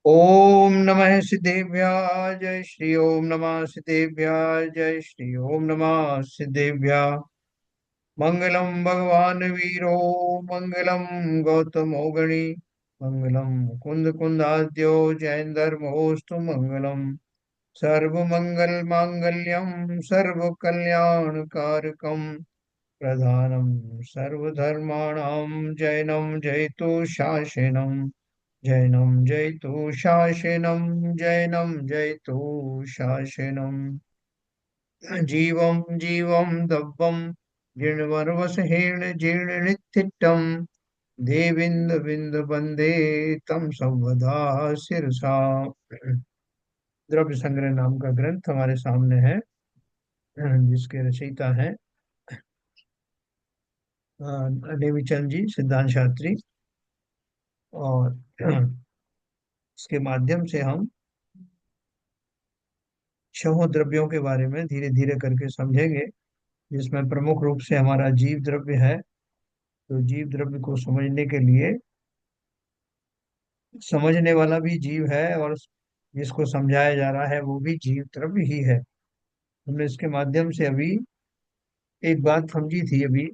ओम नमः सिद्धेभ्याय जय श्री ओम नमः सिद्धेभ्याय जय श्री ओम नमः सिद्धेभ्याय। मंगलम भगवान वीरो मंगलम गौतमो गणी मंगलम कुंद कुंदाद्यो जैन धर्मोस्तु मंगलम। सर्व मंगल मांगल्यम सर्व कल्याण कारकम प्रधानम सर्वधर्माणां जैनम जयतु शासनम। जैनम जयतु शासनम जैनम जयतु शासनम। जीवं जीवं दब्बं जीर्णवरवसहेण जीर्णनिथिट्टं देविन्द विन्द वन्दे तं सर्वदा शिरसा। द्रव्य संग्रह नाम का ग्रंथ हमारे सामने है, जिसके रचयिता हैं देवीचंद जी सिद्धांत शास्त्री। और इसके माध्यम से हम छहों द्रव्यों के बारे में धीरे धीरे करके समझेंगे, जिसमें प्रमुख रूप से हमारा जीव द्रव्य है। तो जीव द्रव्य को समझने के लिए समझने वाला भी जीव है, और जिसको समझाया जा रहा है वो भी जीव द्रव्य ही है। हमने इसके माध्यम से अभी एक बात समझी थी अभी,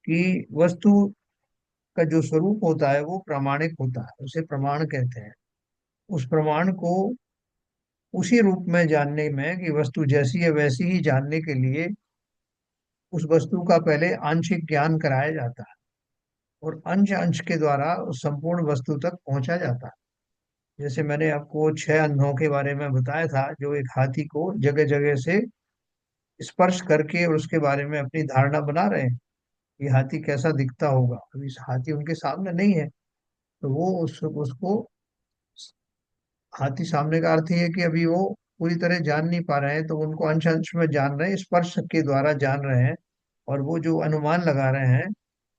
कि वस्तु का जो स्वरूप होता है वो प्रामाणिक होता है, उसे प्रमाण कहते हैं। उस प्रमाण को उसी रूप में जानने में कि वस्तु जैसी है वैसी ही जानने के लिए उस वस्तु का पहले आंशिक ज्ञान कराया जाता है, और अंश अंश के द्वारा उस संपूर्ण वस्तु तक पहुंचा जाता है। जैसे मैंने आपको छह अंधों के बारे में बताया था, जो एक हाथी को जगह जगह से स्पर्श करके और उसके बारे में अपनी धारणा बना रहे हैं। ये हाथी कैसा दिखता होगा, अभी इस हाथी उनके सामने नहीं है, तो वो उसको हाथी सामने का अर्थ ये है कि अभी वो पूरी तरह जान नहीं पा रहे हैं, तो उनको अंश अंश में जान रहे हैं, स्पर्श के द्वारा जान रहे हैं। और वो जो अनुमान लगा रहे हैं,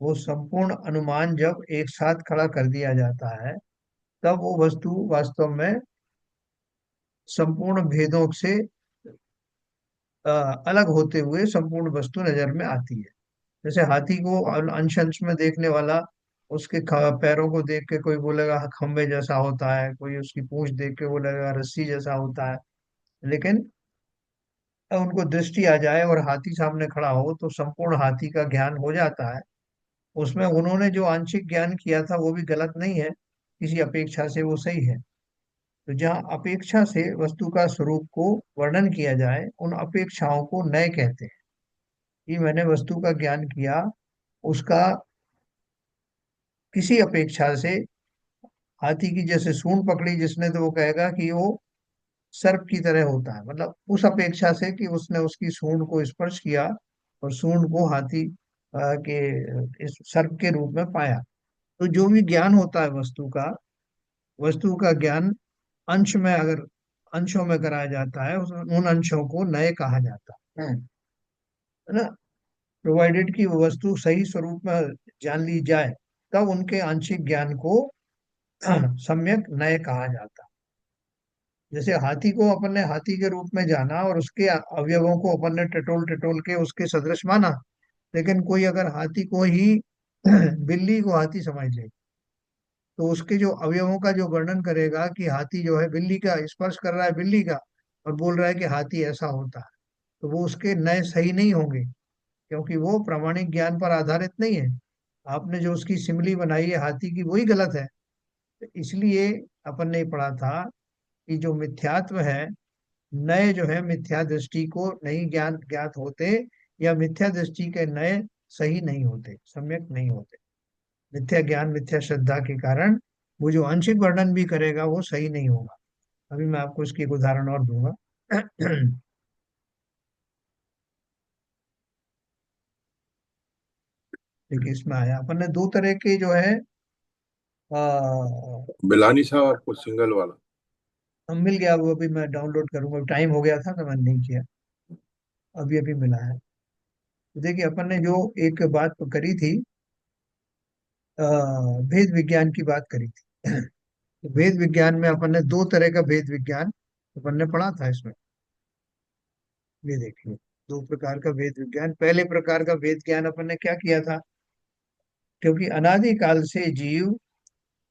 वो संपूर्ण अनुमान जब एक साथ खड़ा कर दिया जाता है, तब वो वस्तु वास्तव में संपूर्ण भेदों से अ, अलग होते हुए संपूर्ण वस्तु नजर में आती है। जैसे हाथी को अंश अंश में देखने वाला उसके पैरों को देख के कोई बोलेगा खंबे जैसा होता है, कोई उसकी पूंछ देख के बोलेगा रस्सी जैसा होता है। लेकिन उनको दृष्टि आ जाए और हाथी सामने खड़ा हो तो संपूर्ण हाथी का ज्ञान हो जाता है। उसमें उन्होंने जो आंशिक ज्ञान किया था वो भी गलत नहीं है, किसी अपेक्षा से वो सही है। तो जहाँ अपेक्षा से वस्तु का स्वरूप को वर्णन किया जाए, उन अपेक्षाओं को नय कहते हैं। कि मैंने वस्तु का ज्ञान किया, उसका किसी अपेक्षा से हाथी की जैसे सूंड पकड़ी जिसने, तो वो कहेगा कि वो सर्प की तरह होता है, मतलब उस अपेक्षा से कि उसने उसकी सूंड को स्पर्श किया और सूंड को हाथी के इस सर्प के रूप में पाया। तो जो भी ज्ञान होता है वस्तु का ज्ञान अंश में अगर अंशों में कराया जाता है, उन अंशों को नए कहा जाता है ना। प्रोवाइडेड कि वो वस्तु सही स्वरूप में जान ली जाए, तब उनके आंशिक ज्ञान को सम्यक नय कहा जाता। जैसे हाथी को अपन ने हाथी के रूप में जाना और उसके अवयवों को अपन ने टटोल टटोल के उसके सदृश माना, लेकिन कोई अगर हाथी को ही बिल्ली को हाथी समझ ले, तो उसके जो अवयवों का जो वर्णन करेगा कि हाथी जो है बिल्ली का स्पर्श कर रहा है बिल्ली का, और बोल रहा है कि हाथी ऐसा होता है, तो वो उसके नए सही नहीं होंगे, क्योंकि वो प्रामाणिक ज्ञान पर आधारित नहीं है। आपने जो उसकी सिमली बनाई है हाथी की, वही गलत है। तो इसलिए अपन ने पढ़ा था कि जो मिथ्यात्व है, नए जो है मिथ्या दृष्टि को नहीं ज्ञान ज्ञात होते, या मिथ्या दृष्टि के नए सही नहीं होते, सम्यक नहीं होते। मिथ्या ज्ञान मिथ्या श्रद्धा के कारण वो जो आंशिक वर्णन भी करेगा वो सही नहीं होगा। अभी मैं आपको इसकी एक उदाहरण और दूंगा। देखिए, इसमें आया अपन ने दो तरह के जो है आ, बिलानी सा और कुछ सिंगल वाला। मिल गया, वो अभी मैं डाउनलोड करूंगा, टाइम हो गया था तो मैंने नहीं किया, अभी अभी मिला है। तो देखिए, अपन ने जो एक बात करी थी, आ, भेद विज्ञान की बात करी थी। तो भेद विज्ञान में अपन ने दो तरह का भेद विज्ञान अपन ने पढ़ा था इसमें। ये देखिए, दो प्रकार का भेद विज्ञान। पहले प्रकार का भेद ज्ञान अपन ने क्या किया था, क्योंकि अनादि काल से जीव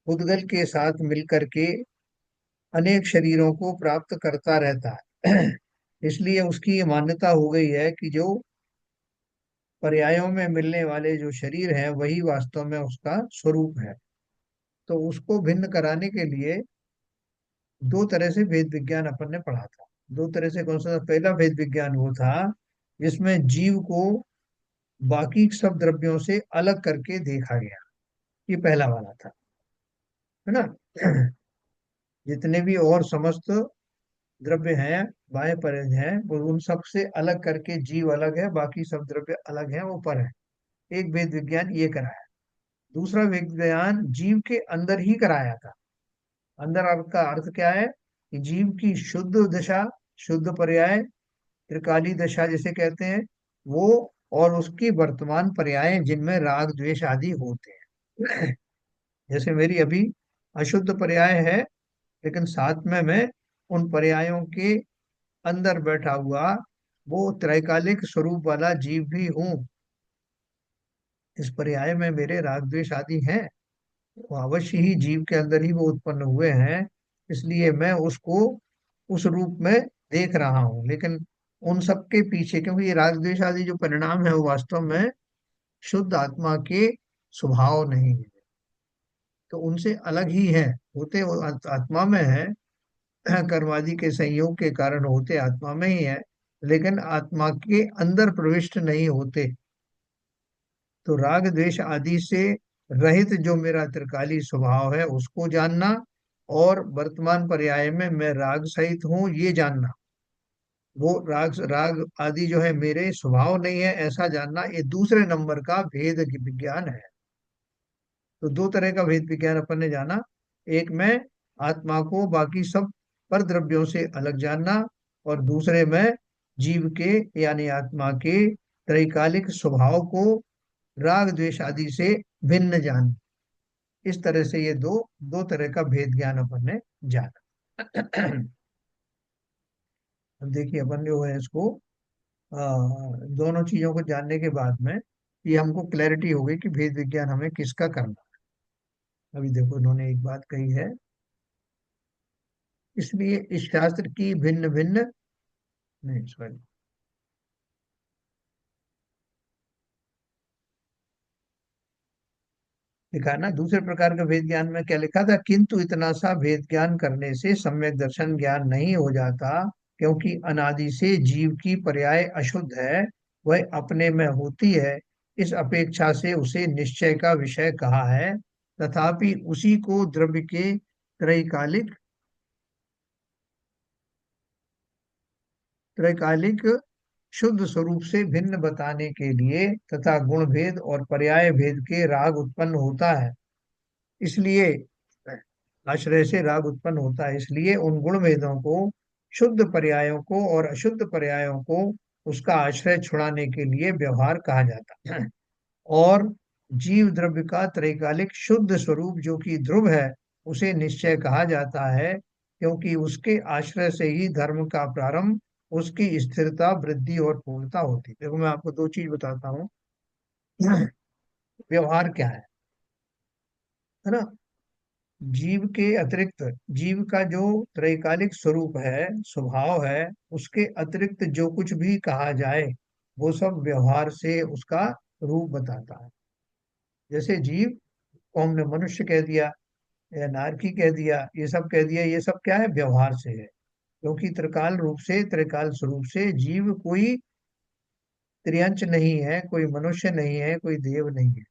उद्गल के साथ मिलकर के अनेक शरीरों को प्राप्त करता रहता है। इसलिए उसकी ये मान्यता हो गई है कि जो पर्यायों में मिलने वाले जो शरीर हैं वही वास्तव में उसका स्वरूप है। तो उसको भिन्न कराने के लिए दो तरह से भेद विज्ञान अपन ने पढ़ा था। दो तरह से कौन सा था? पहला भेद विज्ञान वो था जिसमें जीव को बाकी सब द्रव्यों से अलग करके देखा गया। ये पहला वाला था, है ना। जितने भी और समस्त द्रव्य हैं, बाह्य परिज हैं, वो उन सब से अलग करके जीव अलग है, बाकी सब द्रव्य अलग हैं, वो पर है। एक वेद विज्ञान ये कराया। दूसरा वेद विज्ञान जीव के अंदर ही कराया था। अंदर अर्थ का अर्थ क्या है कि जीव की शुद्ध दशा, शुद्ध पर्याय, त्रिकाली दशा जिसे कहते हैं वो, और उसकी वर्तमान पर्याय जिनमें राग द्वेष आदि होते हैं। जैसे मेरी अभी अशुद्ध पर्याय है, लेकिन साथ में मैं उन पर्यायों के अंदर बैठा हुआ वो त्रैकालिक स्वरूप वाला जीव भी हूँ। इस पर्याय में मेरे राग द्वेष आदि हैं, वो अवश्य ही जीव के अंदर ही वो उत्पन्न हुए हैं। इसलिए मैं उसको उस रूप में देख रहा हूँ, लेकिन उन सब के पीछे, क्योंकि ये राग द्वेष आदि जो परिणाम है वो वास्तव में शुद्ध आत्मा के स्वभाव नहीं है, तो उनसे अलग ही है। होते वो आत्मा में है, कर्मादि के संयोग के कारण होते आत्मा में ही है, लेकिन आत्मा के अंदर प्रविष्ट नहीं होते। तो राग द्वेष आदि से रहित जो मेरा त्रिकाली स्वभाव है उसको जानना, और वर्तमान पर्याय में मैं राग सहित हूँ ये जानना। वो राग राग आदि जो है मेरे स्वभाव नहीं है ऐसा जानना, ये दूसरे नंबर का भेद विज्ञान है। तो दो तरह का भेद विज्ञान अपन ने जाना। एक में आत्मा को बाकी सब पर द्रव्यों से अलग जानना, और दूसरे में जीव के यानी आत्मा के त्रैकालिक स्वभाव को राग द्वेष आदि से भिन्न जान। इस तरह से ये दो दो तरह का भेद ज्ञान अपन ने जाना। अब देखिए अपन जो है इसको दोनों चीजों को जानने के बाद में ये हमको क्लैरिटी हो गई कि भेद विज्ञान हमें किसका करना है। अभी देखो इन्होंने एक बात कही है, इसलिए इस शास्त्र की भिन्न भिन्न, नहीं सॉरी, लिखा ना दूसरे प्रकार का भेद ज्ञान में क्या लिखा था, किंतु इतना सा भेद ज्ञान करने से सम्यक दर्शन ज्ञान नहीं हो जाता, क्योंकि अनादि से जीव की पर्याय अशुद्ध है, वह अपने में होती है, इस अपेक्षा से उसे निश्चय का विषय कहा है। तथापि उसी को द्रव्य के त्रैकालिक त्रैकालिक शुद्ध स्वरूप से भिन्न बताने के लिए तथा गुण भेद और पर्याय भेद के राग उत्पन्न होता है, इसलिए आश्रय से राग उत्पन्न होता है, इसलिए उन गुण भेदों को, शुद्ध पर्यायों को और अशुद्ध पर्यायों को उसका आश्रय छुड़ाने के लिए व्यवहार कहा जाता है। और जीव द्रव्य का त्रैकालिक शुद्ध स्वरूप जो कि ध्रुव है उसे निश्चय कहा जाता है, क्योंकि उसके आश्रय से ही धर्म का प्रारंभ, उसकी स्थिरता, वृद्धि और पूर्णता होती है। देखो मैं आपको दो चीज बताता हूँ। व्यवहार क्या है ना। जीव के अतिरिक्त, जीव का जो त्रैकालिक स्वरूप है, स्वभाव है, उसके अतिरिक्त जो कुछ भी कहा जाए वो सब व्यवहार से उसका रूप बताता है। जैसे जीव को हमने मनुष्य कह दिया या नारकी कह दिया, ये सब कह दिया, ये सब क्या है? व्यवहार से है। क्योंकि त्रिकाल रूप से, त्रिकाल स्वरूप से जीव कोई त्रियंच नहीं है, कोई मनुष्य नहीं है, कोई देव नहीं है।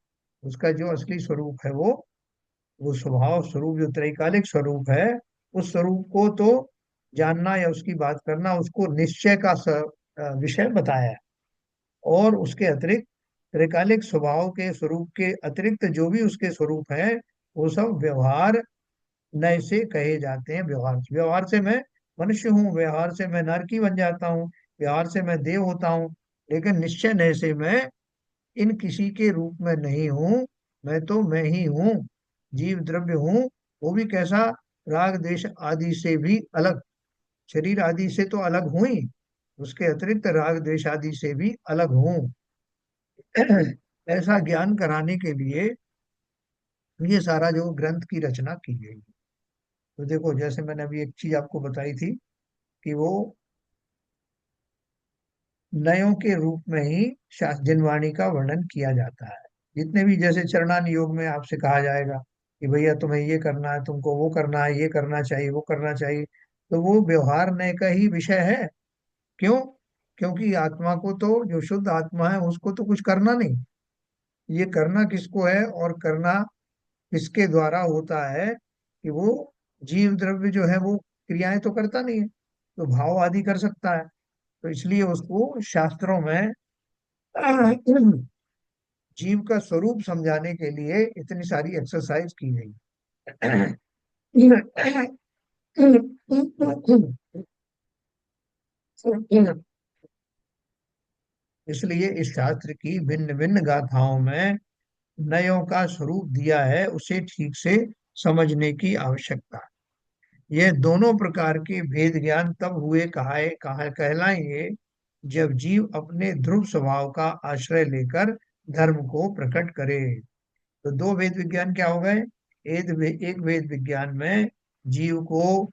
उसका जो असली स्वरूप है वो स्वभाव स्वरूप जो त्रैकालिक स्वरूप है, उस स्वरूप को तो जानना या उसकी बात करना, उसको निश्चय का विषय बताया है। और उसके अतिरिक्त त्रैकालिक स्वभाव के स्वरूप के अतिरिक्त जो भी उसके स्वरूप है वो सब व्यवहार नए से कहे जाते हैं। व्यवहार से मैं मनुष्य हूँ, व्यवहार से मैं नरकी बन जाता हूँ, व्यवहार से मैं देव होता हूँ, लेकिन निश्चय नए से मैं इन किसी के रूप में नहीं हूँ। मैं तो मैं ही हूँ, जीव द्रव्य हूँ। वो भी कैसा? राग देश आदि से भी अलग, शरीर आदि से तो अलग हूं ही, उसके अतिरिक्त राग द्वेष आदि से भी अलग हूं। ऐसा ज्ञान कराने के लिए ये सारा जो ग्रंथ की रचना की गई। तो देखो, जैसे मैंने अभी एक चीज आपको बताई थी कि वो नयों के रूप में ही जिनवाणी का वर्णन किया जाता है। जितने भी, जैसे चरणान योग में आपसे कहा जाएगा कि भैया तुम्हें ये करना है, तुमको वो करना है, ये करना चाहिए, वो करना चाहिए, तो वो व्यवहार नय का ही विषय है। क्यों? क्योंकि आत्मा को तो, जो शुद्ध आत्मा है उसको तो कुछ करना नहीं। ये करना किसको है, और करना किसके द्वारा होता है? कि वो जीव द्रव्य जो है वो क्रियाएं तो करता नहीं है, तो भाव आदि कर सकता है। तो इसलिए उसको शास्त्रों में जीव का स्वरूप समझाने के लिए इतनी सारी एक्सरसाइज की गई। इसलिए इस शास्त्र की भिन्न भिन्न गाथाओं में नयों का स्वरूप दिया है, उसे ठीक से समझने की आवश्यकता। यह दोनों प्रकार के भेद ज्ञान तब हुए कहा कहलाएंगे जब जीव अपने ध्रुव स्वभाव का आश्रय लेकर धर्म को प्रकट करे। तो दो वेद विज्ञान क्या हो गए? एक वेद विज्ञान में जीव को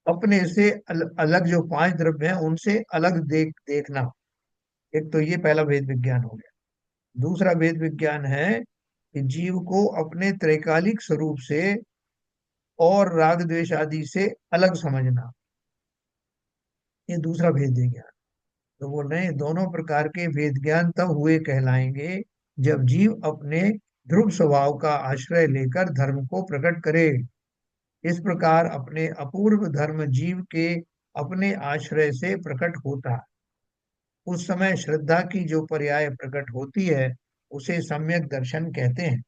अपने से अलग जो पांच द्रव्य हैं उनसे अलग देखना। एक तो ये पहला वेद विज्ञान हो गया। दूसरा वेद विज्ञान है कि जीव को अपने त्रैकालिक स्वरूप से और राग द्वेष आदि से अलग समझना। ये दूसरा भेद विज्ञान। तो बोल रहे हैं दोनों प्रकार के वेद ज्ञान तब हुए कहलाएंगे जब जीव अपने ध्रुव स्वभाव का आश्रय लेकर धर्म को प्रकट करे। इस प्रकार अपने अपूर्व धर्म जीव के अपने आश्रय से प्रकट होता है। उस समय श्रद्धा की जो पर्याय प्रकट होती है उसे सम्यक दर्शन कहते हैं,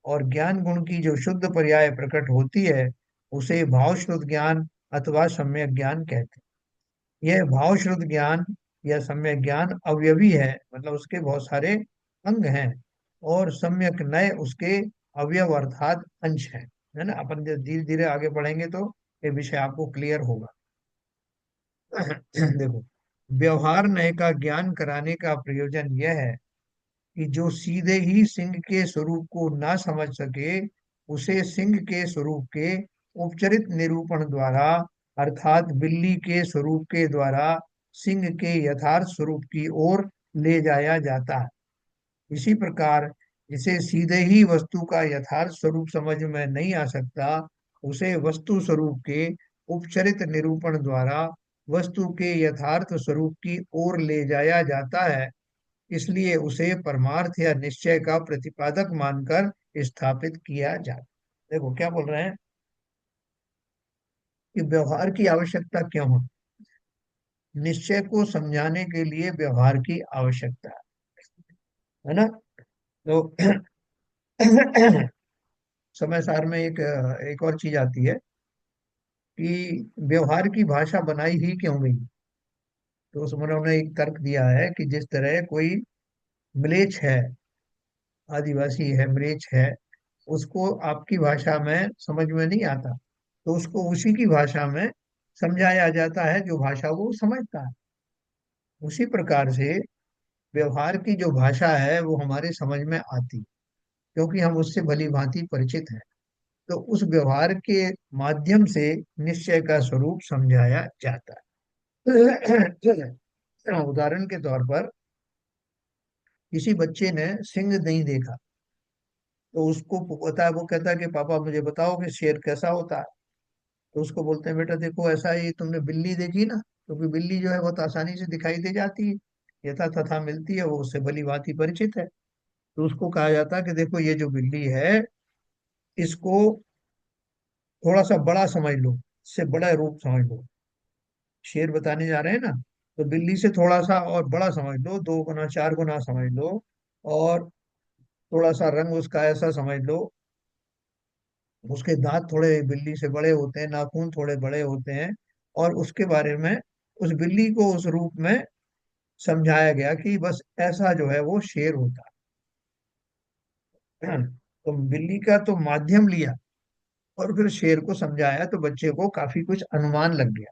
और ज्ञान गुण की जो शुद्ध पर्याय प्रकट होती है उसे भाव शुद्ध ज्ञान अथवा सम्यक ज्ञान कहते हैं। यह भाव शुद्ध ज्ञान या सम्यक ज्ञान अवयवी है, मतलब उसके बहुत सारे अंग हैं, और सम्यक नय उसके अवयव अर्थात अंश है ना। अपन जब धीरे धीरे आगे बढ़ेंगे तो ये विषय आपको क्लियर होगा। देखो, व्यवहार नय का ज्ञान कराने का प्रयोजन यह है कि जो सीधे ही सिंह के स्वरूप को ना समझ सके, उसे सिंह के स्वरूप के उपचरित निरूपण द्वारा, अर्थात बिल्ली के स्वरूप के द्वारा सिंह के यथार्थ स्वरूप की ओर ले जाया जाता है। इसी प्रकार जिसे सीधे ही वस्तु का यथार्थ स्वरूप समझ में नहीं आ सकता, उसे वस्तु स्वरूप के उपचरित निरूपण द्वारा वस्तु के यथार्थ स्वरूप की ओर ले जाया जाता है। इसलिए उसे परमार्थ या निश्चय का प्रतिपादक मानकर स्थापित किया जाता। देखो क्या बोल रहे हैं कि व्यवहार की आवश्यकता क्यों है? निश्चय को समझाने के लिए व्यवहार की आवश्यकता है ना। तो समय सार में एक और चीज आती है कि व्यवहार की भाषा बनाई ही क्यों गई। तो उसमें उन्होंने एक तर्क दिया है कि जिस तरह कोई म्लेच्छ है, आदिवासी है, म्लेच्छ है, उसको आपकी भाषा में समझ में नहीं आता, तो उसको उसी की भाषा में समझाया जाता है जो भाषा वो समझता है। उसी प्रकार से व्यवहार की जो भाषा है वो हमारे समझ में आती, क्योंकि हम उससे भली भांति परिचित हैं। तो उस व्यवहार के माध्यम से निश्चय का स्वरूप समझाया जाता है। उदाहरण के तौर पर किसी बच्चे ने सिंह नहीं देखा, तो उसको पता है, वो कहता है कि पापा मुझे बताओ कि शेर कैसा होता है। तो उसको बोलते हैं बेटा देखो ऐसा ही, तुमने बिल्ली देखी ना, क्योंकि बिल्ली जो है बहुत आसानी से दिखाई दे जाती है, यथा तथा मिलती है, वो उससे भली भांति परिचित है। तो उसको कहा जाता है कि देखो ये जो बिल्ली है, इसको थोड़ा सा बड़ा समझ लो, इससे बड़ा रूप समझ लो। शेर बताने जा रहे हैं ना, तो बिल्ली से थोड़ा सा और बड़ा समझ लो, 2 गुना 4 गुना समझ लो। और थोड़ा सा रंग उसका ऐसा समझ लो, उसके दांत थोड़े बिल्ली से बड़े होते हैं, नाखून थोड़े बड़े होते हैं। और उसके बारे में उस बिल्ली को उस रूप में समझाया गया कि बस ऐसा जो है वो शेर होता है। तो बिल्ली का तो माध्यम लिया और फिर शेर को समझाया, तो बच्चे को काफी कुछ अनुमान लग गया।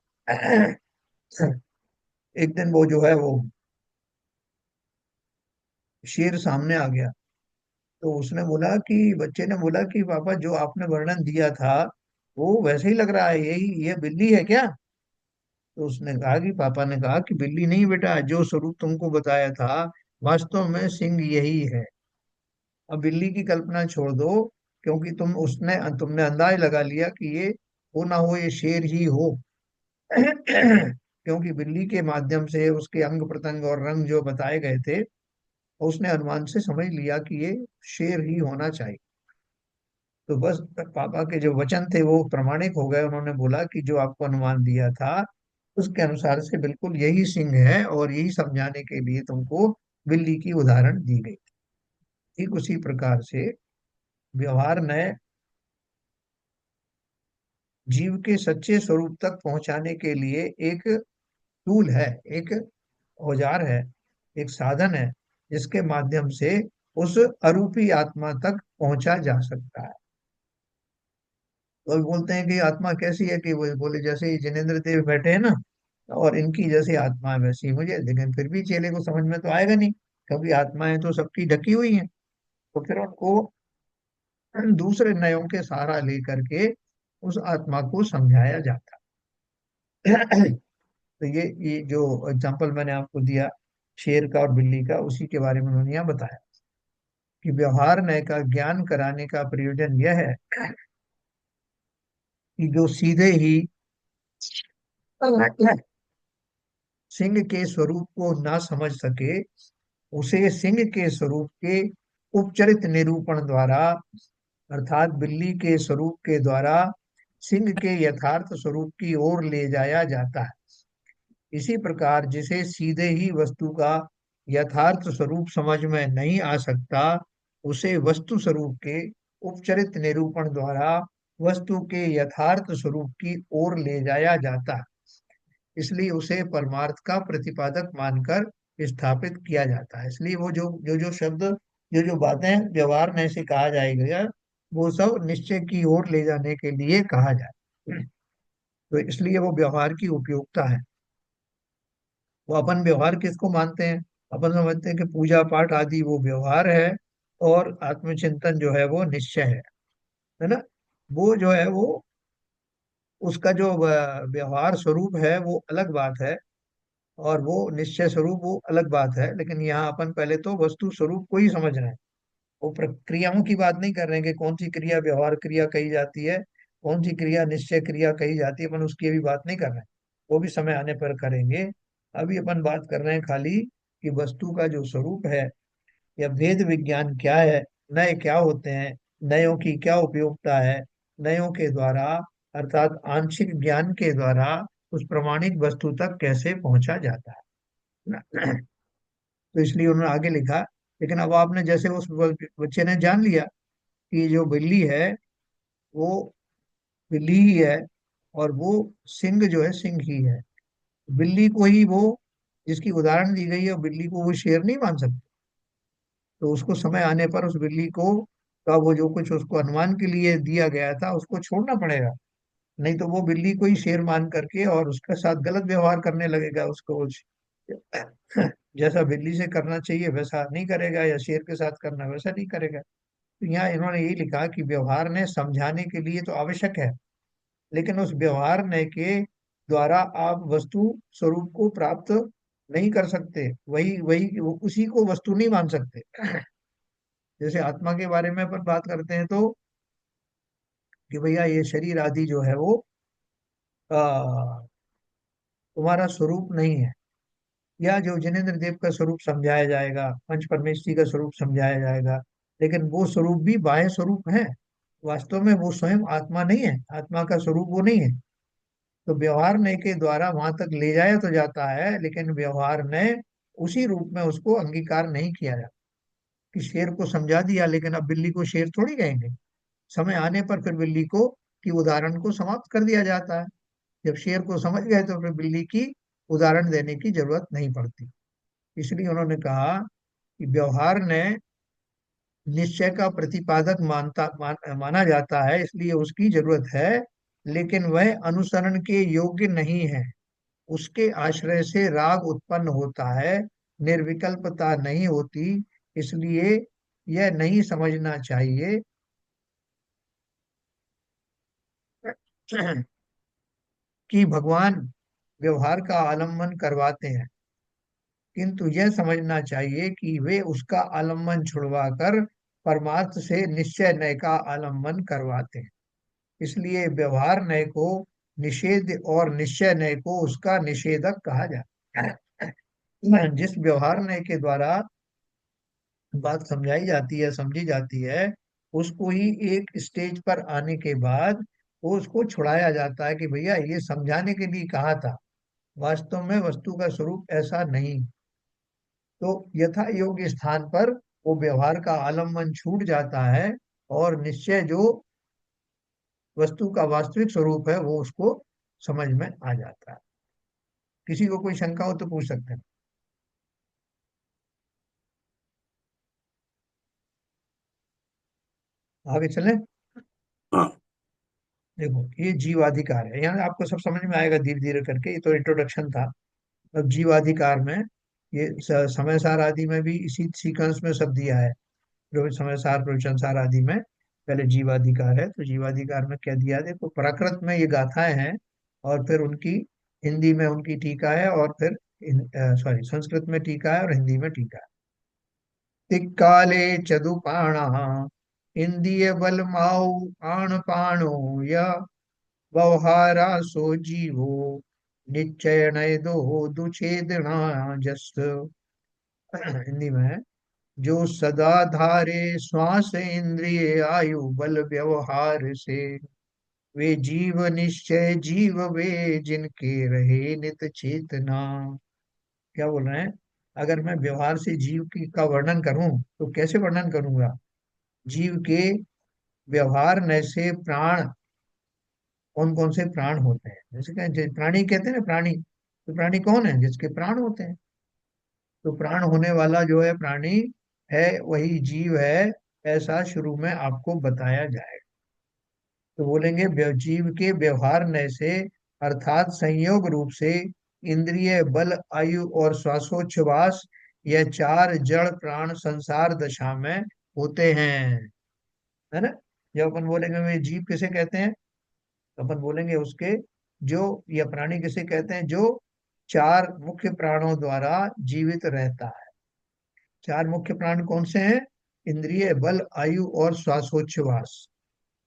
एक दिन वो जो है वो शेर सामने आ गया, तो उसने बोला कि बच्चे ने बोला कि पापा जो आपने वर्णन दिया था वो वैसे ही लग रहा है, यही ये बिल्ली है क्या? तो उसने कहा कि पापा ने कहा कि बिल्ली नहीं बेटा, जो स्वरूप तुमको बताया था वास्तव में सिंह यही है। अब बिल्ली की कल्पना छोड़ दो, क्योंकि तुमने अंदाज लगा लिया कि ये हो ना हो ये शेर ही हो। क्योंकि बिल्ली के माध्यम से उसके अंग प्रत्यंग और रंग जो बताए गए थे, उसने अनुमान से समझ लिया कि ये शेर ही होना चाहिए। तो बस पापा के जो वचन थे वो प्रमाणिक हो गए। उन्होंने बोला कि जो आपको अनुमान दिया था उसके अनुसार से बिल्कुल यही सिंह है, और यही समझाने के लिए तुमको बिल्ली की उदाहरण दी गई। ठीक उसी प्रकार से व्यवहार नए जीव के सच्चे स्वरूप तक पहुंचाने के लिए एक टूल है, एक औजार है, एक साधन है, जिसके माध्यम से उस अरूपी आत्मा तक पहुंचा जा सकता है। लोग बोलते हैं कि आत्मा कैसी है, कि वो बोले जैसे ही जिनेंद्र देव बैठे हैं ना, और इनकी जैसी आत्मा है वैसी ही मुझे, लेकिन फिर भी चेले को समझ में तो आएगा नहीं, क्योंकि आत्माएं तो सबकी ढकी हुई हैं। तो फिर उनको दूसरे नयों के सहारा लेकर के उस आत्मा को समझाया जाता है। तो ये जो एग्जाम्पल मैंने आपको दिया शेर का और बिल्ली का, उसी के बारे में उन्होंने यहाँ बताया कि व्यवहार न्याय का ज्ञान कराने का प्रयोजन यह है कि जो सीधे ही सिंह के स्वरूप को ना समझ सके, उसे सिंह के स्वरूप के उपचरित निरूपण द्वारा, अर्थात बिल्ली के स्वरूप के द्वारा सिंह के यथार्थ स्वरूप की ओर ले जाया जाता है। इसी प्रकार जिसे सीधे ही वस्तु का यथार्थ स्वरूप समझ में नहीं आ सकता, उसे वस्तु स्वरूप के उपचरित निरूपण द्वारा वस्तु के यथार्थ स्वरूप की ओर ले जाया जाता है। इसलिए उसे परमार्थ का प्रतिपादक मानकर स्थापित किया जाता है। इसलिए वो जो जो जो शब्द, जो जो बातें व्यवहार में से कहा जाएगा, वो सब निश्चय की ओर ले जाने के लिए कहा जाए। तो इसलिए वो व्यवहार की उपयोगिता है। वो अपन व्यवहार किसको मानते हैं? अपन समझते हैं कि पूजा पाठ आदि वो व्यवहार है, और आत्मचिंतन जो है वो निश्चय है ना। वो जो है वो उसका जो व्यवहार स्वरूप है वो अलग बात है, और वो निश्चय स्वरूप वो अलग बात है। लेकिन यहाँ अपन पहले तो वस्तु स्वरूप को ही समझ रहे हैं। वो प्रक्रियाओं की बात नहीं कर रहे हैं कि कौन सी क्रिया व्यवहार क्रिया कही जाती है, कौन सी क्रिया निश्चय क्रिया कही जाती है, अपन उसकी अभी बात नहीं कर रहे हैं। वो भी समय आने पर करेंगे। अभी अपन बात कर रहे हैं खाली कि वस्तु का जो स्वरूप है, या भेद विज्ञान क्या है, नए क्या होते हैं, नयों की क्या उपयोगिता है, नयों के द्वारा अर्थात आंशिक ज्ञान के द्वारा उस प्रमाणिक वस्तु तक कैसे पहुंचा जाता है ना। तो इसलिए उन्होंने आगे लिखा, लेकिन अब आपने जैसे उस बच्चे ने जान लिया कि जो बिल्ली है वो बिल्ली ही है, और वो सिंह जो है सिंह ही है। बिल्ली को ही वो, जिसकी उदाहरण दी गई है, बिल्ली को वो शेर नहीं मान सकते। तो उसको समय आने पर उस बिल्ली को का वो जो कुछ उसको अनुमान के लिए दिया गया था उसको छोड़ना पड़ेगा। नहीं तो वो बिल्ली को ही शेर मान करके और उसके साथ गलत व्यवहार करने लगेगा। उसको जैसा बिल्ली से करना चाहिए वैसा नहीं करेगा, या शेर के साथ करना वैसा नहीं करेगा। तो यहाँ इन्होंने यही लिखा कि व्यवहार ने समझाने के लिए तो आवश्यक है, लेकिन उस व्यवहार ने के द्वारा आप वस्तु स्वरूप को प्राप्त नहीं कर सकते। वही वही उसी को वस्तु नहीं मान सकते। जैसे आत्मा के बारे में अपन बात करते हैं तो कि भैया ये शरीर आदि जो है वो तुम्हारा स्वरूप नहीं है, या जो जिनेंद्र देव का स्वरूप समझाया जाएगा, पंच परमेष्ठी का स्वरूप समझाया जाएगा, लेकिन वो स्वरूप भी बाह्य स्वरूप है। वास्तव में वो स्वयं आत्मा नहीं है, आत्मा का स्वरूप वो नहीं है। तो व्यवहार नय के द्वारा वहां तक ले जाया तो जाता है, लेकिन व्यवहार नय उसी रूप में उसको अंगीकार नहीं किया जाता। कि शेर को समझा दिया, लेकिन अब बिल्ली को शेर थोड़ी कहेंगे। समय आने पर फिर बिल्ली को की उदाहरण को समाप्त कर दिया जाता है। जब शेर को समझ गए तो फिर बिल्ली की उदाहरण देने की जरूरत नहीं पड़ती। इसलिए उन्होंने कहा कि व्यवहार ने निश्चय का प्रतिपादक माना जाता है, इसलिए उसकी जरूरत है, लेकिन वह अनुसरण के योग्य नहीं है। उसके आश्रय से राग उत्पन्न होता है, निर्विकल्पता नहीं होती। इसलिए यह नहीं समझना चाहिए कि भगवान व्यवहार का आलम्बन करवाते हैं, किंतु यह समझना चाहिए कि वे उसका आलम्बन छुड़वाकर परमार्थ से निश्चय नय का आलम्बन करवाते हैं। इसलिए व्यवहार नय को निषेध और निश्चय नय को उसका निषेधक कहा जाता है। जिस व्यवहार नय के द्वारा बात समझाई जाती है, समझी जाती है, उसको ही एक स्टेज पर आने के बाद वो उसको छुड़ाया जाता है कि भैया ये समझाने के लिए कहा था, वास्तव में वस्तु का स्वरूप ऐसा नहीं। तो यथा योग्य स्थान पर वो व्यवहार का आलम्बन छूट जाता है, और निश्चय जो वस्तु का वास्तविक स्वरूप है वो उसको समझ में आ जाता है। किसी को कोई शंका हो तो पूछ सकते हैं। आगे चलें। हाँ। देखो ये जीवाधिकार है, यहाँ आपको सब समझ में आएगा धीरे धीरे करके, ये तो इंट्रोडक्शन था। अब जीवाधिकार में ये समय सार आदि में भी इसी सीक्वेंस में सब दिया है। समय सार प्रवचन सार आदि में पहले जीवाधिकार है, तो जीवाधिकार में क्या दिया है देखो, प्राकृत में ये गाथाएं हैं, और फिर उनकी हिंदी में उनकी टीका है, और फिर सॉरी संस्कृत में टीका है और हिंदी में टीका है। तिक्काले चदुपाणा इंद्रिय बल माऊ आण पाणो य व्यवहारा सो जीवो निश्चय नय दो दुछेदना जस। हिंदी में है, जो सदा धारे श्वास इंद्रिय आयु बल व्यवहार से, वे जीव निश्चय जीव वे जिनके रहे नित चेतना। क्या बोल रहे हैं, अगर मैं व्यवहार से जीव की का वर्णन करूं तो कैसे वर्णन करूंगा। जीव के व्यवहार न से प्राण, कौन कौन से प्राण होते हैं, जैसे प्राणी कहते हैं ना, प्राणी, तो प्राणी कौन है, जिसके प्राण होते हैं। तो प्राण होने वाला जो है प्राणी है वही जीव है, ऐसा शुरू में आपको बताया जाएगा। तो बोलेंगे जीव के व्यवहार नय से, अर्थात संयोग रूप से इंद्रिय बल आयु और श्वासोच्छ्वास, यह चार जड़ प्राण संसार दशा में होते हैं, है ना। जब अपन बोलेंगे वे जीव किसे कहते हैं, तो अपन बोलेंगे उसके जो, या प्राणी किसे कहते हैं, जो चार मुख्य प्राणों द्वारा जीवित रहता है। चार मुख्य प्राण कौन से हैं, इंद्रिय बल आयु और श्वासोच्छ्वास।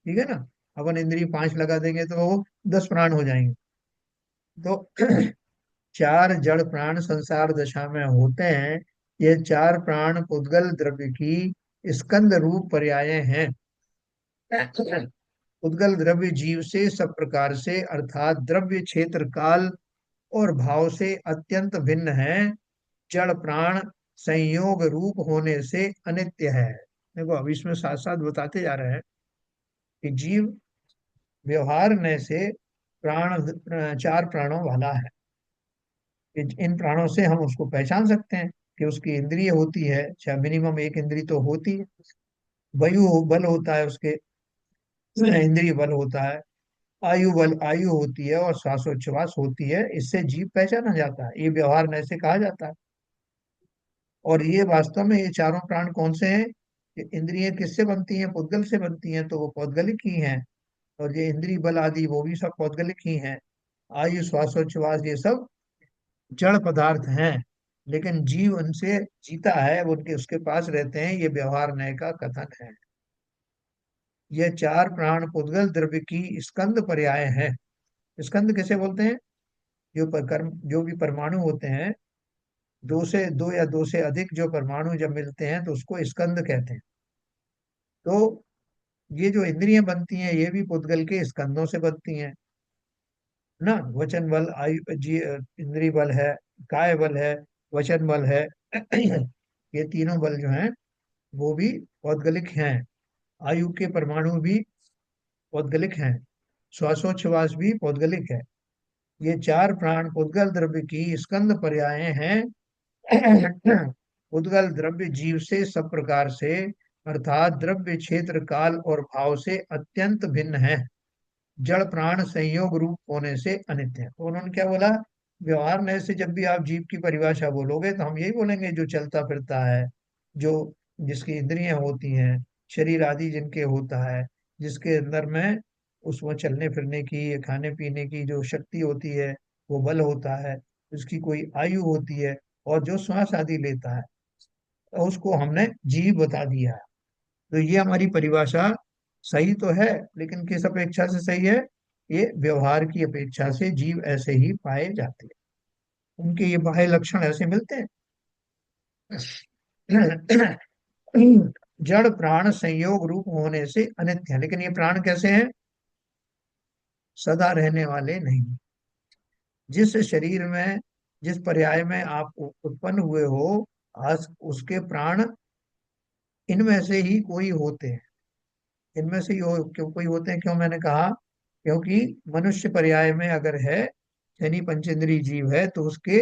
ठीक है ना। अपन इंद्रिय पांच लगा देंगे तो वो 10 प्राण हो जाएंगे। तो चार जड़ प्राण संसार दशा में होते हैं। ये चार प्राण पुद्गल द्रव्य की स्कंद रूप पर्याय हैं। पुद्गल द्रव्य जीव से सब प्रकार से, अर्थात द्रव्य क्षेत्र काल और भाव से अत्यंत भिन्न है। जड़ प्राण संयोग रूप होने से अनित्य है। देखो अब इसमें साथ साथ बताते जा रहे हैं कि जीव व्यवहार में से चार प्राणों वाला है। इन प्राणों से हम उसको पहचान सकते हैं कि उसकी इंद्रिय होती है, चाहे मिनिमम एक इंद्रिय तो होती है। वायु बल होता है उसके, इंद्रिय बल होता है। आयु बल आयु होती है, और श्वासोच्छ्वास होती है। इससे जीव पहचाना जाता है, ये व्यवहार में से कहा जाता है। और ये वास्तव में ये चारों प्राण कौन से हैं, ये इंद्रियां किससे बनती हैं, पुद्गल से बनती हैं, तो वो पौद्गलिक ही हैं। और ये इंद्रिय बल आदि वो भी सब पौद्गलिक ही हैं। आयु श्वासोच्छ्वास ये सब जड़ पदार्थ हैं, लेकिन जीव उनसे जीता है, वो उनके उसके पास रहते हैं, ये व्यवहार न्याय का कथन है। ये चार प्राण पुद्गल द्रव्य की स्कंद पर्याय है। स्कंद किसे बोलते हैं, जो भी परमाणु होते हैं, दो या दो से अधिक जो परमाणु जब मिलते हैं तो उसको स्कंद कहते हैं। तो ये जो इंद्रियां बनती हैं ये भी पुद्गल के स्कंदों से बनती हैं ना। वचन बल आयु इंद्रिय बल है, काय बल है, वचन बल है। ये तीनों बल जो हैं वो भी पौद्गलिक हैं। आयु के परमाणु भी पौद्गलिक हैं, श्वासोच्छ्वास भी पौद्गलिक है। ये चार प्राण पुद्गल द्रव्य की स्कंद पर्याय हैं। उद्गल द्रव्य जीव से सब प्रकार से, अर्थात द्रव्य क्षेत्र काल और भाव से अत्यंत भिन्न है। जड़ प्राण संयोग रूप होने से अनित्य है। तो उन्होंने क्या बोला, व्यवहार में से जब भी आप जीव की परिभाषा बोलोगे तो हम यही बोलेंगे जो चलता फिरता है, जो जिसकी इंद्रियां होती हैं, शरीर आदि जिनके होता है, जिसके अंदर में उसमें चलने फिरने की, खाने पीने की जो शक्ति होती है, वो बल होता है, उसकी कोई आयु होती है, और जो श्वास आदि लेता है, तो उसको हमने जीव बता दिया है। तो ये हमारी परिभाषा सही तो है, लेकिन किस अपेक्षा से सही है? ये व्यवहार की अपेक्षा से जीव ऐसे ही पाए जाते हैं, उनके ये बाह्य लक्षण ऐसे मिलते हैं। जड़ प्राण संयोग रूप होने से अनित्य है, लेकिन ये प्राण कैसे हैं? सदा रहने वाले नहीं। जिस शरीर में, जिस पर्याय में आप उत्पन्न हुए हो, आज उसके प्राण इनमें से ही कोई होते हैं। इनमें से ही क्यों कोई होते हैं? क्यों मैंने कहा? क्योंकि मनुष्य पर्याय में अगर है, यानी पंचेंद्रिय जीव है, तो उसके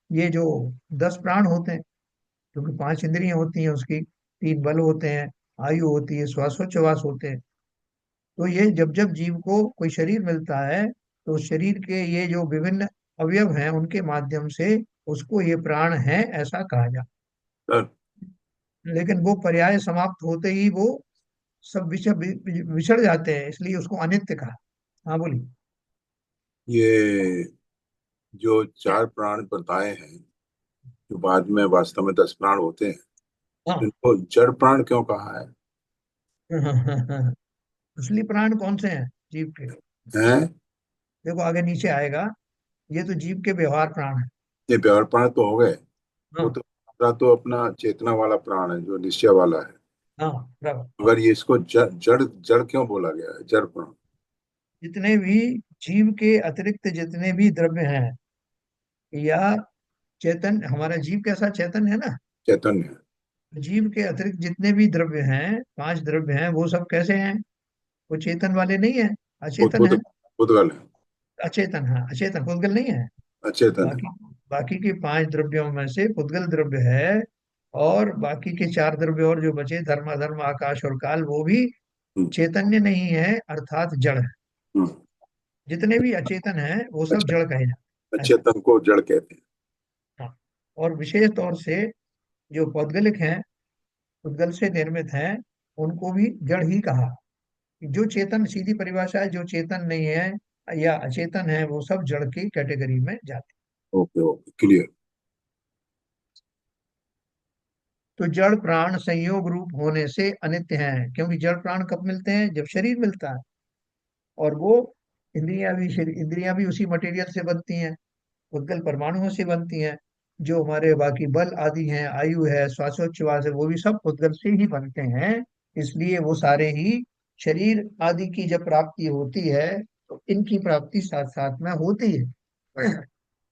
ये जो 10 प्राण होते हैं, क्योंकि 5 इंद्रियां होती हैं उसकी, 3 बल होते हैं, आयु होती है, श्वासोच्छ्वास होते हैं। तो ये जब जब जीव को कोई शरीर मिलता है, तो उस शरीर के ये जो विभिन्न अवयव हैं, उनके माध्यम से उसको ये प्राण है ऐसा कहा जाता सर, है। लेकिन वो पर्याय समाप्त होते ही वो सब विछड़ जाते हैं, इसलिए उसको अनित्य कहा। हाँ बोलिए। ये जो चार प्राण बताए हैं, जो बाद में वास्तव में 10 प्राण होते हैं, हाँ। इनको जड़ प्राण क्यों कहा है? असली प्राण कौन से हैं जीव के? हैं? देखो आगे नीचे आएगा, ये तो जीव के व्यवहार प्राण है। ये व्यवहार प्राण तो हो गए। वो हाँ। तो दूसरा तो अपना चेतना वाला प्राण है जो निश्चय वाला है। हाँ, बराबर। मगर ये इसको जड़ जड़ जड़ क्यों बोला गया है, जड़ प्राण? जितने भी जीव के अतिरिक्त जितने भी द्रव्य हैं, या चेतन, हमारा जीव कैसा चेतन है ना, चैतन्य। जीव के अतिरिक्त जितने भी द्रव्य हैं, 5 द्रव्य हैं, वो सब कैसे हैं? वो चेतन वाले नहीं है, बुध अचेतन बुध है। बुधगल है। अचेतन, हाँ, अचेतन, पुद्गल नहीं है। अचेतन है। बाकी बाकी के 5 द्रव्यों में से पुद्गल द्रव्य है, और बाकी के 4 द्रव्य और जो बचे, धर्म अधर्म आकाश और काल, वो भी हम्म, चैतन्य नहीं है, अर्थात जड़ है। हम्म। जितने भी अचेतन है वो सब अच्छा, जड़ कहे जाते हैं ऐसा। अचेतन को जड़ कहते हैं। हाँ। और विशेष तौर से जो पौद्गलिक हैं, उद्गल से निर्मित हैं, उनको भी जड़ ही कहा। जो चेतन, सीधी परिभाषा है, जो चेतन नहीं है या अचेतन है, वो सब जड़ की कैटेगरी में जाते ओके ओके, क्लियर। हैं। तो जड़ प्राण संयोग रूप होने से अनित्य हैं, क्योंकि जड़ प्राण कब मिलते हैं? जब शरीर मिलता है। और वो इंद्रियां भी उसी मटेरियल से बनती हैं, उद्गल परमाणुओं से बनती हैं। जो हमारे बाकी बल आदि हैं, आयु है, श्वासोच्छ्वास है, वो भी सब उद्गल से ही बनते हैं। इसलिए वो सारे ही शरीर आदि की जब प्राप्ति होती है, तो इनकी प्राप्ति साथ साथ में होती है।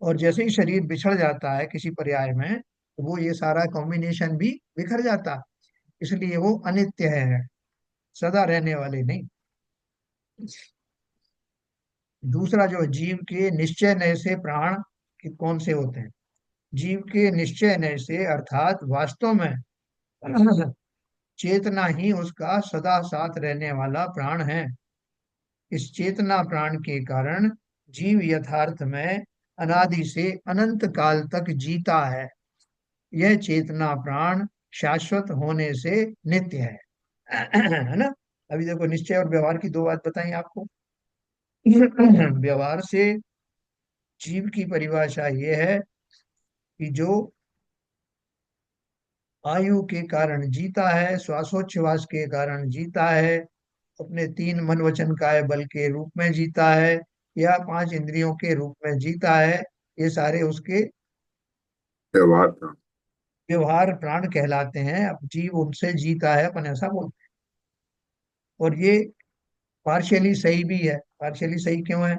और जैसे ही शरीर बिछड़ जाता है किसी पर्याय में, तो वो ये सारा कॉम्बिनेशन भी बिखर जाता है। इसलिए वो अनित्य है, सदा रहने वाले नहीं। दूसरा जो है, जीव के निश्चय नय से प्राण कौन से होते हैं? जीव के निश्चय नय से, अर्थात वास्तव में चेतना ही उसका सदा साथ रहने वाला प्राण है। इस चेतना प्राण के कारण जीव यथार्थ में अनादि से अनंत काल तक जीता है। यह चेतना प्राण शाश्वत होने से नित्य है। है ना? अभी देखो, निश्चय और व्यवहार की 2 बात बताई आपको। व्यवहार से जीव की परिभाषा ये है कि जो आयु के कारण जीता है, श्वासोच्छ्वास के कारण जीता है, अपने 3 मन वचन काय बल के रूप में जीता है, या 5 इंद्रियों के रूप में जीता है, ये सारे उसके व्यवहार प्राण। व्यवहार प्राण कहलाते हैं। अब जीव उनसे जीता है, अपन ऐसा बोलते हैं। और ये पार्शियली सही भी है। पार्शियली सही क्यों है?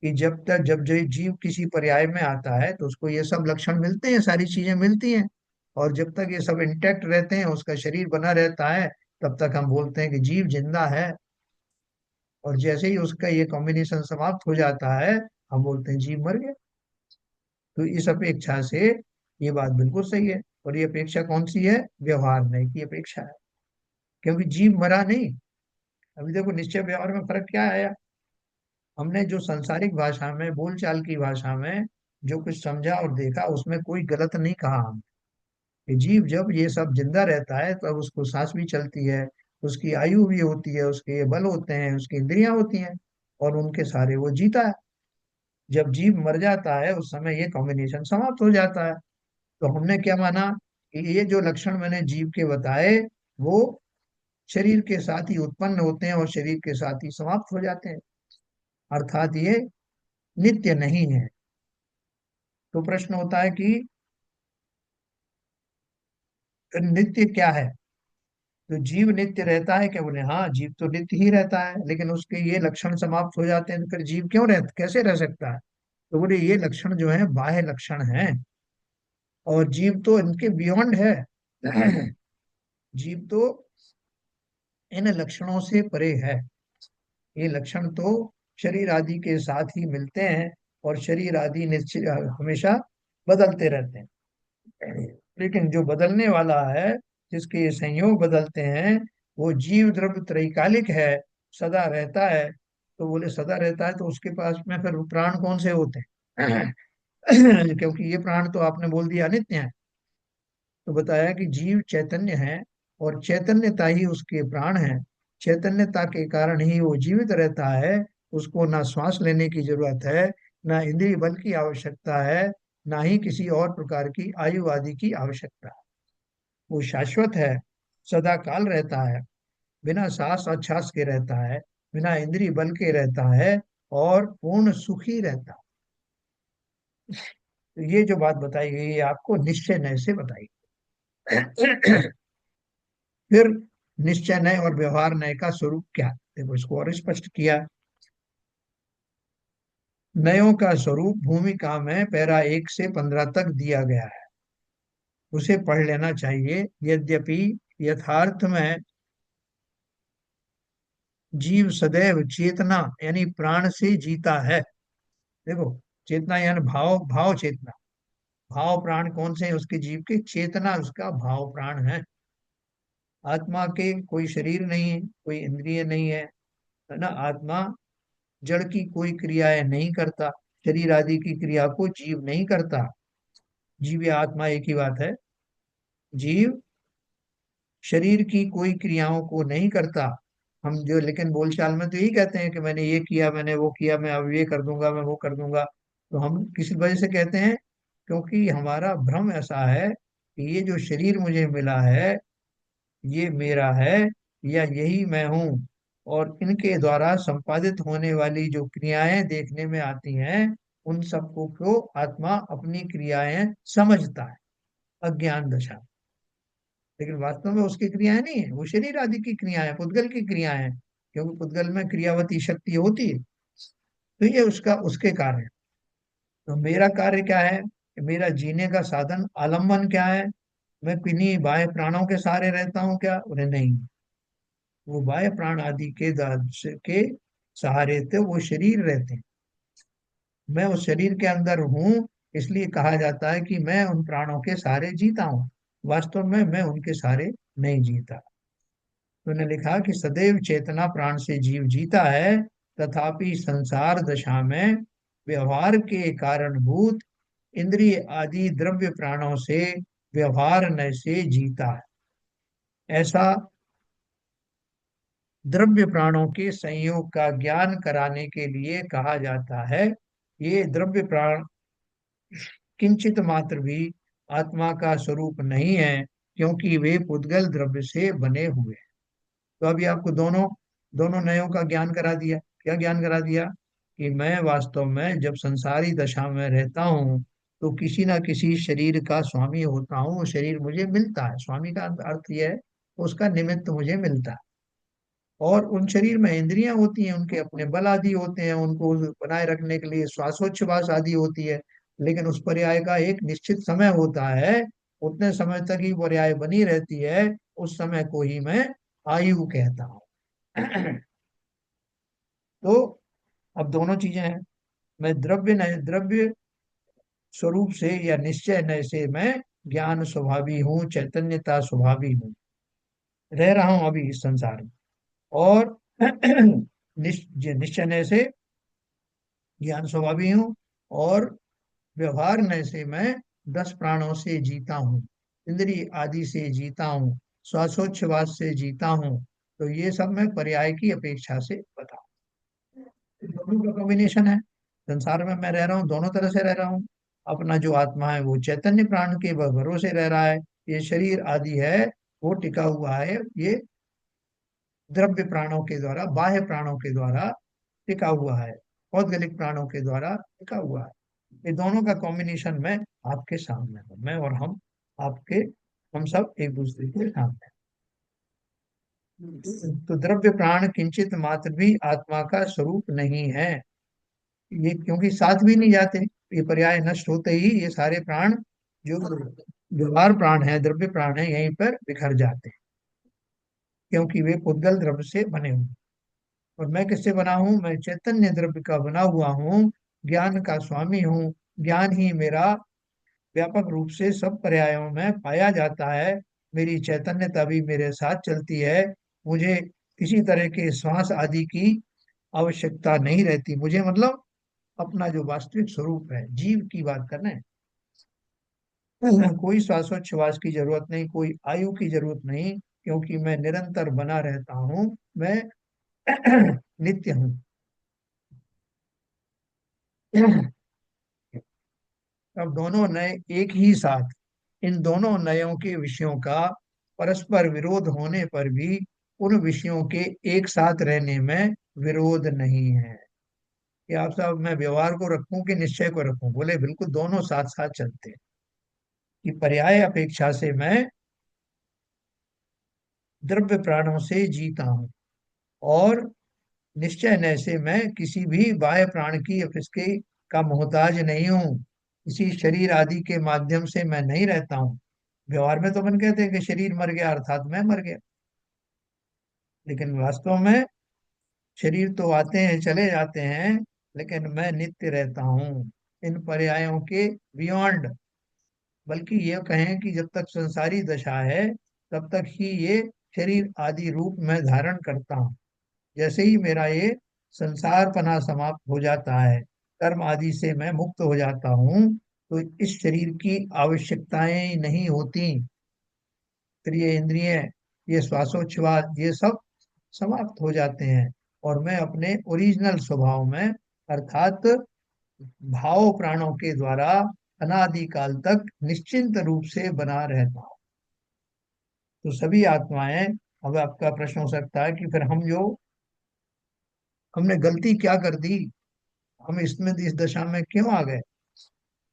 कि जब जो जीव किसी पर्याय में आता है, तो उसको ये सब लक्षण मिलते हैं, सारी चीजें मिलती हैं। और जब तक ये सब इंटैक्ट रहते हैं, उसका शरीर बना रहता है, तब तक हम बोलते हैं कि जीव जिंदा है। और जैसे ही उसका ये कॉम्बिनेशन समाप्त हो जाता है, हम बोलते हैं जीव मर गया। तो इस अपेक्षा से ये बात बिल्कुल सही है। और ये अपेक्षा कौन सी है? व्यवहार नहीं की अपेक्षा है, क्योंकि जीव मरा नहीं। अभी देखो, निश्चय व्यवहार में फर्क क्या आया? हमने जो सांसारिक भाषा में, बोलचाल की भाषा में जो कुछ समझा और देखा, उसमें कोई गलत नहीं कहा हम। कि जीव जब ये सब जिंदा रहता है तब उसको सांस भी चलती है, उसकी आयु भी होती है, उसके बल होते हैं, उसकी इंद्रियां होती हैं, और उनके सारे वो जीता है। जब जीव मर जाता है उस समय ये कॉम्बिनेशन समाप्त हो जाता है। तो हमने क्या माना कि ये जो लक्षण मैंने जीव के बताए वो शरीर के साथ ही उत्पन्न होते हैं और शरीर के साथ ही समाप्त हो जाते हैं, अर्थात ये नित्य नहीं है। तो प्रश्न होता है कि नित्य क्या है? तो जीव नित्य रहता है क्या? बोले हाँ, जीव तो नित्य ही रहता है, लेकिन उसके ये लक्षण समाप्त हो जाते हैं, तो फिर जीव क्यों कैसे रह सकता है? तो बोले ये लक्षण जो है बाह्य लक्षण है, और जीव तो इनके बियॉन्ड है। जीव तो इन लक्षणों से परे है। ये लक्षण तो शरीर आदि के साथ ही मिलते हैं, और शरीर आदि निश्चित हमेशा बदलते रहते हैं। लेकिन जो बदलने वाला है, जिसके संयोग बदलते हैं, वो जीव द्रव्य त्रैकालिक है, सदा रहता है। तो बोले सदा रहता है तो उसके पास में फिर प्राण कौन से होते हैं? क्योंकि ये प्राण तो आपने बोल दिया अनित्य है। तो बताया कि जीव चैतन्य है, और चैतन्यता ही उसके प्राण है। चैतन्यता के कारण ही वो जीवित रहता है। उसको ना श्वास लेने की जरूरत है, ना इंद्रिय बल की आवश्यकता है, ना ही किसी और प्रकार की आयु आदि की आवश्यकता है। वो शाश्वत है, सदा काल रहता है, बिना सांस अछास के रहता है, बिना इंद्रिय बल के रहता है, और पूर्ण सुखी रहता है। तो ये जो बात बताई गई है आपको निश्चय नय से बताई गई। फिर निश्चय नय और व्यवहार नय का स्वरूप क्या है? देखो इसको और स्पष्ट किया। नयों का स्वरूप भूमिका में पैरा 1 से 15 तक दिया गया है, उसे पढ़ लेना चाहिए। यद्यपि यथार्थ में जीव सदैव चेतना यानी प्राण से जीता है। देखो, चेतना यानी भाव, भाव चेतना। भाव प्राण कौन से हैं उसके? जीव के। चेतना उसका भाव प्राण है। आत्मा के कोई शरीर नहीं है, कोई इंद्रिय नहीं है ना। आत्मा जड़ की कोई क्रियाएं नहीं करता, शरीर आदि की क्रिया को जीव नहीं करता। जीव या आत्मा एक ही बात है। जीव शरीर की कोई क्रियाओं को नहीं करता। हम जो लेकिन बोलचाल में तो यही कहते हैं कि मैंने ये किया, मैंने वो किया, मैं अब ये कर दूंगा, मैं वो कर दूंगा। तो हम किसी वजह से कहते हैं, क्योंकि हमारा भ्रम ऐसा है कि ये जो शरीर मुझे मिला है ये मेरा है, या यही मैं हूँ। और इनके द्वारा संपादित होने वाली जो क्रियाएं देखने में आती हैं, उन सबको को आत्मा अपनी क्रियाएं समझता है अज्ञान दशा में। लेकिन वास्तव में उसकी क्रियाएं नहीं है, वो शरीर आदि की क्रियाएं, पुद्गल की क्रियाएं हैं। क्योंकि पुद्गल में क्रियावती शक्ति होती है। तो ये उसका उसके कार्य है। तो मेरा कार्य क्या है? मेरा जीने का साधन आलम्बन क्या है? मैं किन्हीं बाह्य प्राणों के सहारे रहता हूँ क्या? उन्हें नहीं। वो बाह्य प्राण आदि के सहारे थे वो शरीर रहते हैं। मैं उस शरीर के अंदर हूँ, इसलिए कहा जाता है कि मैं उन प्राणों के सहारे जीता हूँ। वास्तव में मैं उनके सहारे नहीं जीता। तो उन्होंने लिखा कि सदैव चेतना प्राण से जीव जीता है, तथापि संसार दशा में व्यवहार के कारणभूत इंद्रिय आदि द्रव्य प्राणों से व्यवहार न से जीता है। ऐसा द्रव्य प्राणों के संयोग का ज्ञान कराने के लिए कहा जाता है। ये द्रव्य प्राण किंचित मात्र भी आत्मा का स्वरूप नहीं है, क्योंकि वे पुद्गल द्रव्य से बने हुए हैं। तो अभी आपको दोनों दोनों नयों का ज्ञान करा दिया। क्या ज्ञान करा दिया? कि मैं वास्तव में जब संसारी दशा में रहता हूँ तो किसी ना किसी शरीर का स्वामी होता हूँ। वो शरीर मुझे मिलता है, स्वामी का अर्थ यह है उसका निमित्त मुझे मिलता है। और उन शरीर में इंद्रियां होती हैं, उनके अपने बल आदि होते हैं, उनको बनाए रखने के लिए श्वासोच्छ्वास आदि होती है। लेकिन उस पर्याय का एक निश्चित समय होता है, उतने समय तक ही पर्याय बनी रहती है। उस समय को ही मैं आयु कहता हूँ। तो अब दोनों चीजें हैं। मैं द्रव्य न द्रव्य स्वरूप से या निश्चय नय से मैं ज्ञान स्वभावी हूँ, चैतन्यता स्वभावी हूँ, रह रहा हूं अभी इस संसार में। और निश्चय नय से ज्ञान स्वभावी हूँ, और व्यवहार नय से मैं 10 प्राणों से जीता हूँ। इंद्रिय आदि से जीता हूँ, श्वासोच्छ्वास से जीता हूँ। तो ये सब मैं पर्याय की अपेक्षा से बताऊं। दोनों का कॉम्बिनेशन है। संसार में मैं रह रहा हूँ, दोनों तरह से रह रहा हूँ। अपना जो आत्मा है वो चैतन्य प्राण के भरोसे रह रहा है। ये शरीर आदि है वो टिका हुआ है, ये द्रव्य प्राणों के द्वारा, बाह्य प्राणों के द्वारा टिका हुआ है, औद्गलिक प्राणों के द्वारा टिका हुआ है। ये दोनों का कॉम्बिनेशन में आपके सामने है, मैं और हम, आपके, हम सब एक दूसरे के सामने हैं। तो द्रव्य प्राण किंचित मात्र भी आत्मा का स्वरूप नहीं है। ये क्योंकि साथ भी नहीं जाते, ये पर्याय नष्ट होते ही ये सारे प्राण, जो व्यवहार प्राण है, द्रव्य प्राण है, यहीं पर बिखर जाते हैं, क्योंकि वे पुद्गल द्रव्य से बने हुए हैं। और मैं किससे बना हूं? मैं चैतन्य द्रव्य का बना हुआ हूँ, ज्ञान का स्वामी हूँ। ज्ञान ही मेरा व्यापक रूप से सब पर्यायों में पाया जाता है। मेरी चैतन्यता भी मेरे साथ चलती है। मुझे किसी तरह के श्वास आदि की आवश्यकता नहीं रहती। मुझे मतलब अपना जो वास्तविक स्वरूप है, जीव की बात कर रहे हैं, कोई श्वासोच्छ्वास की जरूरत नहीं, कोई आयु की जरूरत नहीं, क्योंकि मैं निरंतर बना रहता हूँ। मैं नित्य हूँ। अब दोनों नए एक ही साथ, इन दोनों नयों के विषयों का परस्पर विरोध होने पर भी उन विषयों के एक साथ रहने में विरोध नहीं है। कि आप साहब, मैं व्यवहार को रखूं कि निश्चय को रखूं? बोले बिल्कुल दोनों साथ साथ चलते हैं। कि पर्याय अपेक्षा से मैं द्रव्य प्राणों से जीता हूं, और निश्चय नय से मैं किसी भी बाह्य प्राण की या किसके का मोहताज नहीं हूँ। किसी शरीर आदि के माध्यम से मैं नहीं रहता हूँ। व्यवहार में तो अपन कहते हैं कि शरीर मर गया अर्थात मैं मर गया, लेकिन वास्तव में शरीर तो आते हैं चले जाते हैं, लेकिन मैं नित्य रहता हूँ, इन पर्यायों के बियॉन्ड। बल्कि ये कहें कि जब तक संसारी दशा है तब तक ही ये शरीर आदि रूप में धारण करता हूँ। जैसे ही मेरा ये संसार पना समाप्त हो जाता है, कर्म आदि से मैं मुक्त हो जाता हूँ, तो इस शरीर की आवश्यकताएं नहीं होती। फिर ये इंद्रिय, ये श्वासोच्छ्वास, ये सब समाप्त हो जाते हैं, और मैं अपने ओरिजिनल स्वभाव में, अर्थात भाव प्राणों के द्वारा अनादिकाल तक निश्चिंत रूप से बना रहता हूँ। तो सभी आत्माएं, अब आपका प्रश्न हो सकता है कि फिर हम जो, हमने गलती क्या कर दी, हम इसमें इस दशा में क्यों आ गए?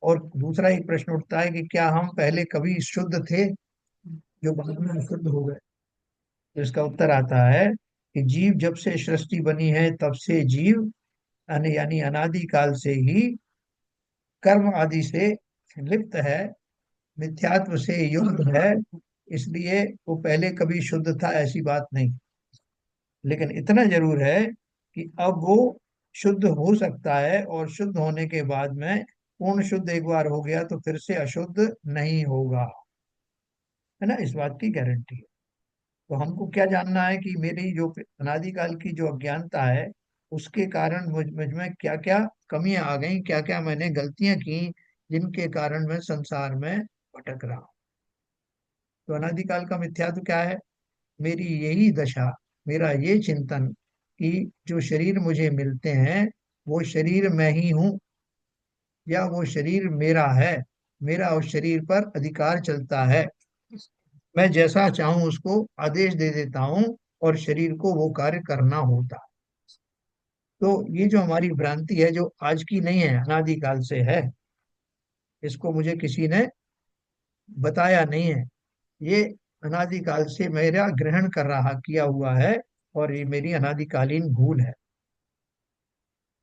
और दूसरा एक प्रश्न उठता है कि क्या हम पहले कभी शुद्ध थे जो बाद में अशुद्ध हो गए? तो इसका उत्तर आता है कि जीव जब से सृष्टि बनी है तब से जीव यानी अनादि काल से ही कर्म आदि से लिप्त है, मिथ्यात्व से युक्त है। इसलिए वो पहले कभी शुद्ध था ऐसी बात नहीं। लेकिन इतना जरूर है कि अब वो शुद्ध हो सकता है, और शुद्ध होने के बाद में पूर्ण शुद्ध एक बार हो गया तो फिर से अशुद्ध नहीं होगा। है ना, इस बात की गारंटी है। तो हमको क्या जानना है कि मेरी जो अनादिकाल की जो अज्ञानता है, उसके कारण मुझ में क्या क्या कमियां आ गई, क्या क्या मैंने गलतियां की, जिनके कारण मैं संसार में भटक रहा हूं। तो अनादिकाल का मिथ्यात्व क्या है? मेरी यही दशा, मेरा ये चिंतन कि जो शरीर मुझे मिलते हैं वो शरीर मैं ही हूँ, या वो शरीर मेरा है, मेरा उस शरीर पर अधिकार चलता है। मैं जैसा चाहूं उसको आदेश दे देता हूँ, और शरीर को वो कार्य करना होता है। तो ये जो हमारी भ्रांति है, जो आज की नहीं है, अनादिकाल से है, इसको मुझे किसी ने बताया नहीं है। ये अनादिकाल से मेरा ग्रहण कर रहा किया हुआ है, और ये मेरी अनादिकालीन भूल है।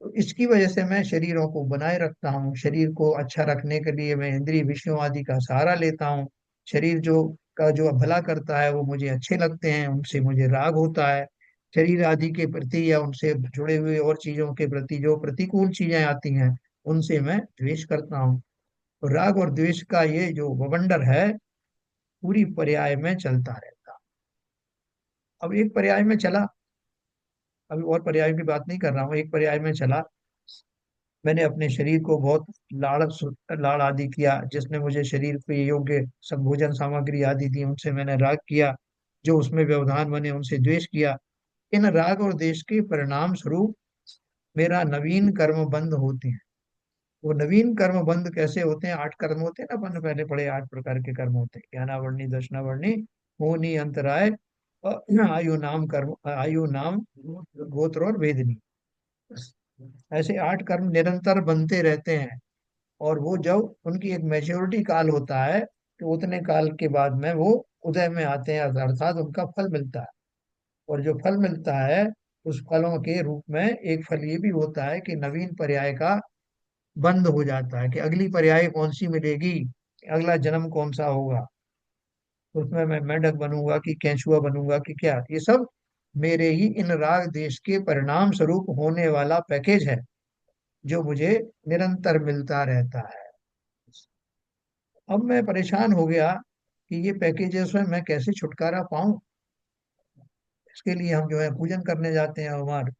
तो इसकी वजह से मैं शरीरों को बनाए रखता हूँ। शरीर को अच्छा रखने के लिए मैं इंद्रिय विषयों आदि का सहारा लेता हूँ। शरीर जो का जो भला करता है वो मुझे अच्छे लगते हैं, उनसे मुझे राग होता है। शरीर आदि के प्रति या उनसे जुड़े हुए और चीजों के प्रति जो प्रतिकूल चीजें आती हैं, उनसे मैं द्वेष करता हूँ। तो राग और द्वेष का ये जो बवंडर है, पूरी पर्याय में चलता रहता। अब एक पर्याय में चला, अभी और पर्याय की बात नहीं कर रहा हूँ, एक पर्याय में चला, मैंने अपने शरीर को बहुत लाड़ लाड़ आदि किया, जिसने मुझे शरीर के योग्य सब भोजन सामग्री आदि दी उनसे मैंने राग किया, जो उसमें व्यवधान बने उनसे द्वेष किया। इन राग और देश के परिणाम स्वरूप मेरा नवीन कर्म बंद होते हैं। वो नवीन कर्म बंद कैसे होते हैं? 8 कर्म होते हैं ना, अपन ने पहले पढ़े, 8 प्रकार के कर्म होते हैं, ज्ञानावर्णी, दशनावर्णी, होनी, अंतराय, आयु नाम कर्म, आयु नाम, गोत्र और वेदनी। ऐसे 8 कर्म निरंतर बनते रहते हैं। और वो जब उनकी एक मैच्योरिटी काल होता है, तो उतने काल के बाद में वो उदय में आते हैं, अर्थात उनका फल मिलता है। और जो फल मिलता है, उस फलों के रूप में एक फल ये भी होता है कि नवीन पर्याय का बंद हो जाता है, कि अगली पर्याय कौन सी मिलेगी, अगला जन्म कौन सा होगा, उसमें मैं मेंढक बनूंगा कि केंचुआ बनूंगा कि क्या, ये सब मेरे ही इन राग देश के परिणाम स्वरूप होने वाला पैकेज है, जो मुझे निरंतर मिलता रहता है। अब मैं परेशान हो गया कि ये पैकेजेस में मैं कैसे छुटकारा पाऊं। इसके लिए हम जो है पूजन करने जाते हैं, हमारे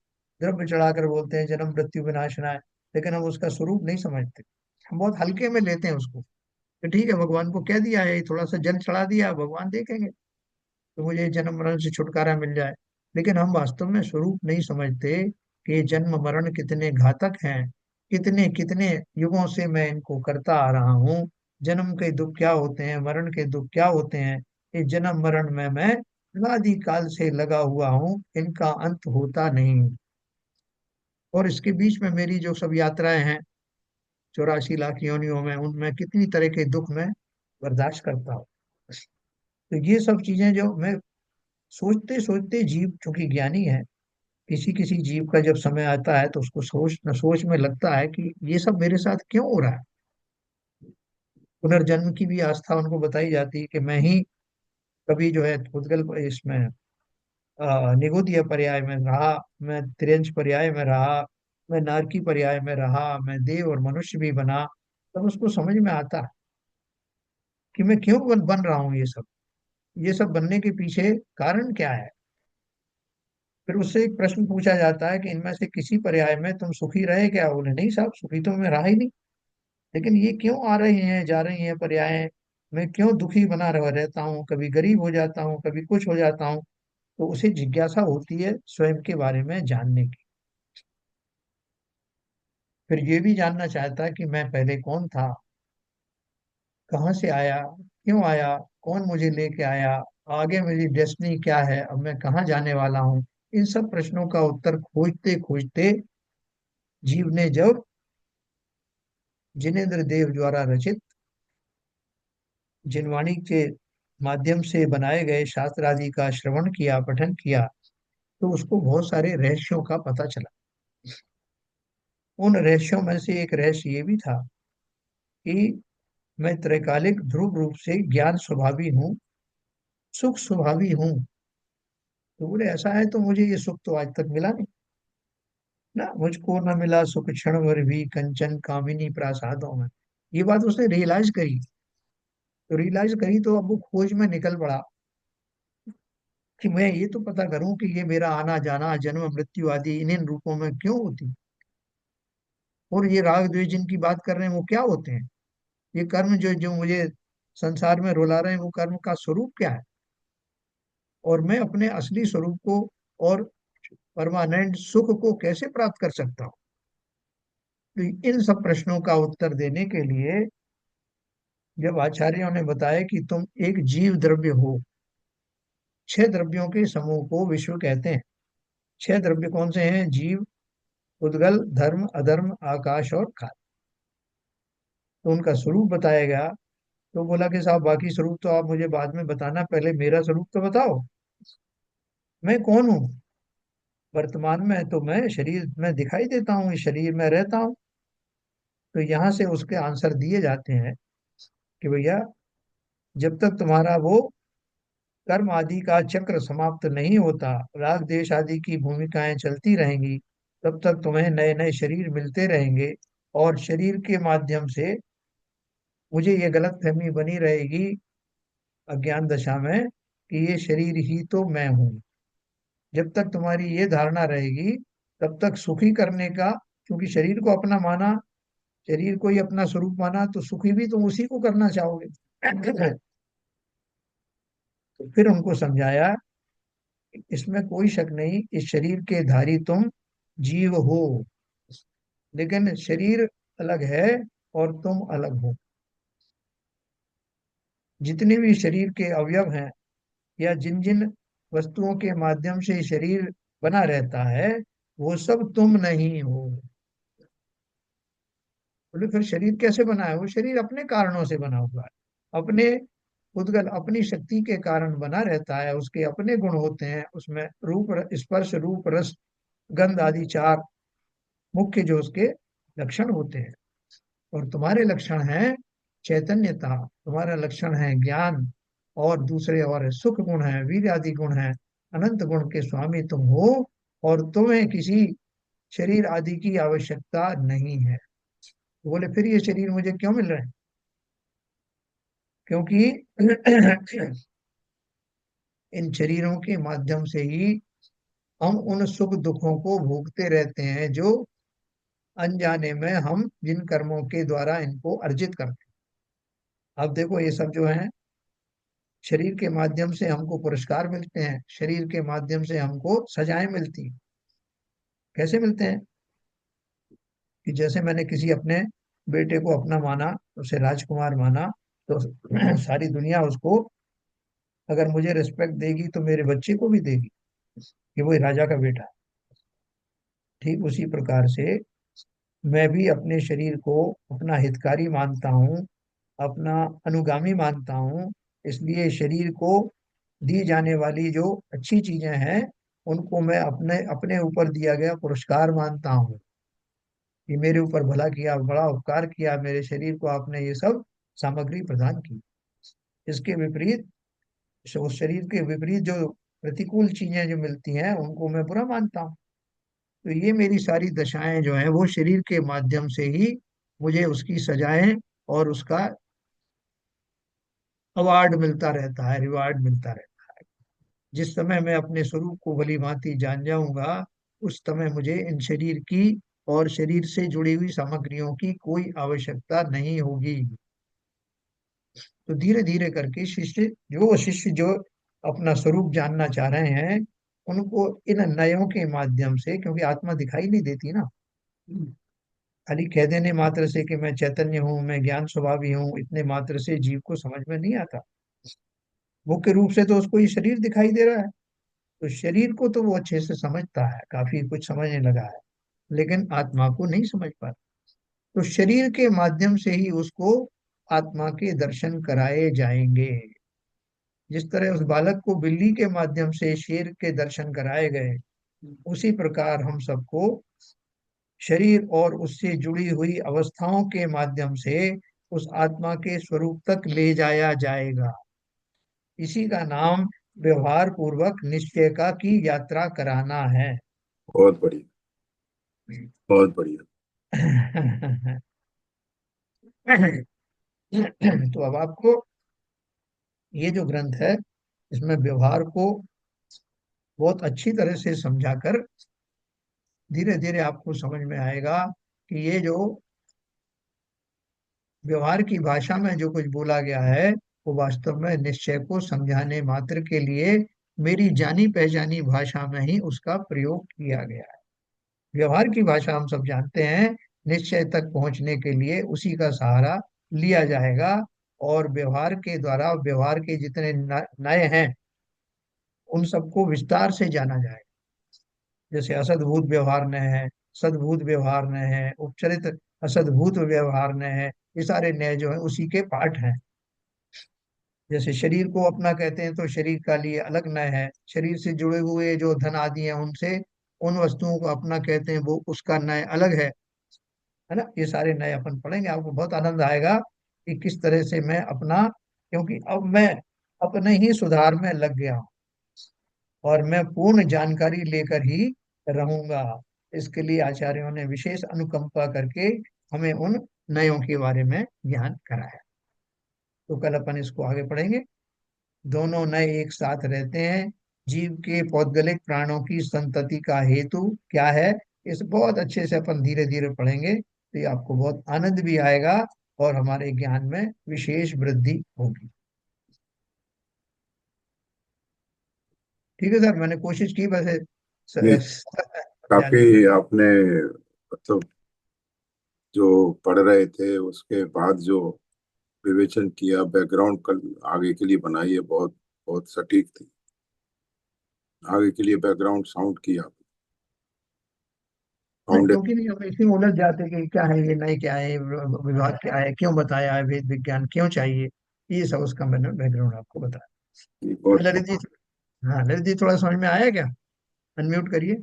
द्रव्य चढ़ाकर बोलते हैं जन्म मृत्यु विनाशनाय, लेकिन हम उसका स्वरूप नहीं समझते। हम बहुत हल्के में लेते हैं उसको, कि ठीक है, भगवान को कह दिया है, थोड़ा सा जल चढ़ा दिया, भगवान देखेंगे तो मुझे जन्म मरण से छुटकारा मिल जाए। लेकिन हम वास्तव में स्वरूप नहीं समझते कि ये जन्म मरण कितने घातक हैं, कितने कितने युगों से मैं इनको करता आ रहा हूँ। जन्म के दुख क्या होते हैं, मरण के दुख क्या होते हैं, इस जन्म मरण में मैं अनादि काल से लगा हुआ हूँ, इनका अंत होता नहीं। और इसके बीच में मेरी जो सब यात्राएं हैं 84 लाख योनियों में, उनमें कितनी तरह के दुख मैं बर्दाश्त करता हूँ। तो ये सब चीजें जो मैं सोचते सोचते, जीव चूंकि ज्ञानी है, किसी किसी जीव का जब समय आता है तो उसको सोच न सोच में लगता है कि ये सब मेरे साथ क्यों हो रहा है। पुनर्जन्म की भी आस्था उनको बताई जाती है कि मैं ही कभी जो है उद्गल इसमें निगोदीय पर्याय में रहा, मैं त्रियंश पर्याय में रहा, मैं नारकी पर्याय में रहा, मैं देव और मनुष्य भी बना। तब उसको समझ में आता है कि मैं क्यों बन रहा हूँ ये सब, ये सब बनने के पीछे कारण क्या है। फिर उससे एक प्रश्न पूछा जाता है कि इनमें से किसी पर्याय में तुम सुखी रहे क्या? बोले नहीं साहब, सुखी तो मैं रहा ही नहीं। लेकिन ये क्यों आ रही हैं जा रही हैं पर्याय, मैं क्यों दुखी बना रहता हूँ, कभी गरीब हो जाता हूँ, कभी कुछ हो जाता हूँ। तो उसे जिज्ञासा होती है स्वयं के बारे में जानने की। फिर ये भी जानना चाहता है कि मैं पहले कौन था, कहाँ से आया, क्यों आया, कौन मुझे लेके आया, आगे मेरी डेस्टिनी क्या है, अब मैं कहाँ जाने वाला हूँ। इन सब प्रश्नों का उत्तर खोजते खोजते जीव ने जब जिनेन्द्र देव द्वारा रचित जिनवाणी के माध्यम से बनाए गए शास्त्र आदि का श्रवण किया, पठन किया, तो उसको बहुत सारे रहस्यों का पता चला। उन रहस्यों में से एक रहस्य ये भी था कि मैं त्रैकालिक ध्रुव रूप से ज्ञान स्वभावी हूँ, सुख स्वभावी हूँ। तो बोले ऐसा है तो मुझे ये सुख तो आज तक मिला नहीं ना, मुझको न मिला सुख क्षण भर भी कंचन कामिनी प्रासादों में। ये बात उसने रियलाइज करी। तो रियलाइज करी तो अब वो खोज में निकल पड़ा कि मैं ये तो पता करूं कि ये मेरा आना जाना, जन्म मृत्यु आदि इन इन रूपों में क्यों होती, और ये राग द्वेष जिनकी बात कर रहे हैं वो क्या होते हैं, ये कर्म जो जो मुझे संसार में रुला रहे हैं, वो कर्म का स्वरूप क्या है, और मैं अपने असली स्वरूप को और परमानेंट सुख को कैसे प्राप्त कर सकता हूँ। तो इन सब प्रश्नों का उत्तर देने के लिए जब आचार्यों ने बताया कि तुम एक जीव द्रव्य हो, 6 द्रव्यों के समूह को विश्व कहते हैं। 6 द्रव्य कौन से हैं? जीव, उद्गल, धर्म, अधर्म, आकाश और काल। तो उनका स्वरूप बताया गया। तो बोला कि साहब बाकी स्वरूप तो आप मुझे बाद में बताना, पहले मेरा स्वरूप तो बताओ, मैं कौन हूँ। वर्तमान में तो मैं शरीर में दिखाई देता हूँ, इस शरीर में रहता हूँ। तो यहाँ से उसके आंसर दिए जाते हैं कि भैया, जब तक तुम्हारा वो कर्म आदि का चक्र समाप्त नहीं होता, राग देश आदि की भूमिकाएं चलती रहेंगी, तब तक तुम्हें नए नए शरीर मिलते रहेंगे। और शरीर के माध्यम से मुझे ये गलत फहमी बनी रहेगी अज्ञान दशा में कि ये शरीर ही तो मैं हूँ। जब तक तुम्हारी ये धारणा रहेगी, तब तक सुखी करने का क्योंकि शरीर को अपना माना, शरीर को ही अपना स्वरूप माना, तो सुखी भी तुम उसी को करना चाहोगे। तो फिर उनको समझाया, इसमें कोई शक नहीं, इस शरीर के धारी तुम जीव हो, लेकिन शरीर अलग है और तुम अलग हो। जितने भी शरीर के अवयव हैं, या जिन जिन वस्तुओं के माध्यम से शरीर बना रहता है, वो सब तुम नहीं हो। बोले फिर शरीर कैसे बना है? वो शरीर अपने कारणों से बना हुआ है, अपने उद्गल अपनी शक्ति के कारण बना रहता है। उसके अपने गुण होते हैं, उसमें स्पर्श रूप रस गंध आदि चार मुख्य जो उसके लक्षण होते हैं। और तुम्हारे लक्षण हैं चैतन्यता, तुम्हारा लक्षण है ज्ञान, और दूसरे और सुख गुण है, वीर आदि गुण है, अनंत गुण के स्वामी तुम हो। और तुम्हें किसी शरीर आदि की आवश्यकता नहीं है। तो बोले फिर ये शरीर मुझे क्यों मिल रहे हैं? क्योंकि इन शरीरों के माध्यम से ही हम उन सुख दुखों को भोगते रहते हैं, जो अनजाने में हम जिन कर्मों के द्वारा इनको अर्जित करते हैं। अब देखो ये सब जो है, शरीर के माध्यम से हमको पुरस्कार मिलते हैं, शरीर के माध्यम से हमको सजाएं मिलती हैं। कैसे मिलते हैं? कि जैसे मैंने किसी अपने बेटे को अपना माना, उसे राजकुमार माना, तो सारी दुनिया उसको अगर मुझे रिस्पेक्ट देगी तो मेरे बच्चे को भी देगी कि वो राजा का बेटा है। ठीक उसी प्रकार से मैं भी अपने शरीर को अपना हितकारी मानता हूँ, अपना अनुगामी मानता हूँ। इसलिए शरीर को दी जाने वाली जो अच्छी चीजें हैं, उनको मैं अपने अपने ऊपर दिया गया पुरस्कार मानता हूँ, कि मेरे ऊपर भला किया, बड़ा उपकार किया, मेरे शरीर को आपने ये सब सामग्री प्रदान की। इसके विपरीत, उस शरीर के विपरीत जो प्रतिकूल चीजें जो मिलती हैं, उनको मैं बुरा मानता हूँ। तो ये मेरी सारी दशाएं जो हैं, वो शरीर के माध्यम से ही मुझे उसकी सजाएं और उसका अवार्ड मिलता रहता है, रिवार्ड मिलता रहता है। जिस समय मैं अपने स्वरूप को भली भांति जान जाऊंगा, उस समय मुझे इन शरीर की और शरीर से जुड़ी हुई सामग्रियों की कोई आवश्यकता नहीं होगी। तो धीरे धीरे करके शिष्य जो अपना स्वरूप जानना चाह रहे हैं, उनको इन नयों के माध्यम से, क्योंकि आत्मा दिखाई नहीं देती ना, खाली कह देने मात्र से कि मैं चैतन्य हूँ, मैं ज्ञान स्वभावी हूँ, इतने मात्र से जीव को समझ में नहीं आता। मुख्य रूप से तो उसको ये शरीर दिखाई दे रहा है, तो शरीर को तो वो अच्छे से समझता है, काफी कुछ समझने लगा है, लेकिन आत्मा को नहीं समझ पाता। तो शरीर के माध्यम से ही उसको आत्मा के दर्शन कराए जाएंगे। जिस तरह उस बालक को बिल्ली के माध्यम से शेर के दर्शन कराए गए, उसी प्रकार हम सबको शरीर और उससे जुड़ी हुई अवस्थाओं के माध्यम से उस आत्मा के स्वरूप तक ले जाया जाएगा। इसी का नाम व्यवहार पूर्वक निश्चय का की यात्रा कराना है। बहुत बढ़िया। बहुत बढ़िया। तो अब आपको ये जो ग्रंथ है, इसमें व्यवहार को बहुत अच्छी तरह से समझाकर धीरे धीरे आपको समझ में आएगा कि ये जो व्यवहार की भाषा में जो कुछ बोला गया है, वो वास्तव में निश्चय को समझाने मात्र के लिए मेरी जानी पहचानी भाषा में ही उसका प्रयोग किया गया है। व्यवहार की भाषा हम सब जानते हैं, निश्चय तक पहुंचने के लिए उसी का सहारा लिया जाएगा। और व्यवहार के द्वारा व्यवहार के जितने नए हैं, उन सबको विस्तार से जाना जाएगा। जैसे असद्भूत व्यवहार न है, सद्भूत व्यवहार न है, उपचरित असद्भूत व्यवहार न है, ये सारे नए जो है उसी के पार्ट हैं। जैसे शरीर को अपना कहते हैं, तो शरीर का लिए अलग नय है। शरीर से जुड़े हुए जो धन आदि हैं, उनसे उन वस्तुओं को अपना कहते हैं, वो उसका नय अलग है ना। ये सारे नए अपन पढ़ेंगे, आपको बहुत आनंद आएगा कि किस तरह से मैं अपना, क्योंकि अब मैं अपने ही सुधार में लग गया हूँ, और मैं पूर्ण जानकारी लेकर ही रहूंगा। इसके लिए आचार्यों ने विशेष अनुकंपा करके हमें उन नयों के बारे में ज्ञान कराया। तो कल अपन इसको आगे पढ़ेंगे। दोनों नए एक साथ रहते हैं। जीव के पौद्गलिक प्राणों की संतति का हेतु क्या है? इस बहुत अच्छे से अपन धीरे धीरे पढ़ेंगे तो ये आपको बहुत आनंद भी आएगा और हमारे ज्ञान में विशेष वृद्धि होगी। ठीक है सर, मैंने कोशिश की वैसे ये जानने की। काफी आपने मतलब जो पढ़ रहे थे उसके बाद जो विवेचन किया, बैकग्राउंड कल आगे के लिए बनाई है, बहुत बहुत सटीक थी। आगे के लिए बैकग्राउंड साउंड किया, नहीं, फाउंडेशन। क्योंकि नहीं हम इसी में उलझ जाते कि क्या है ये, नहीं क्या है, विभाग क्या है, क्यों बताया है, वेद विज्ञान क्यों चाहिए, ये सब उसका मैंने बैकग्राउंड आपको बताया। बहुत ललित जी, हाँ ललित जी, थोड़ा समझ में आया क्या? अनम्यूट करिए।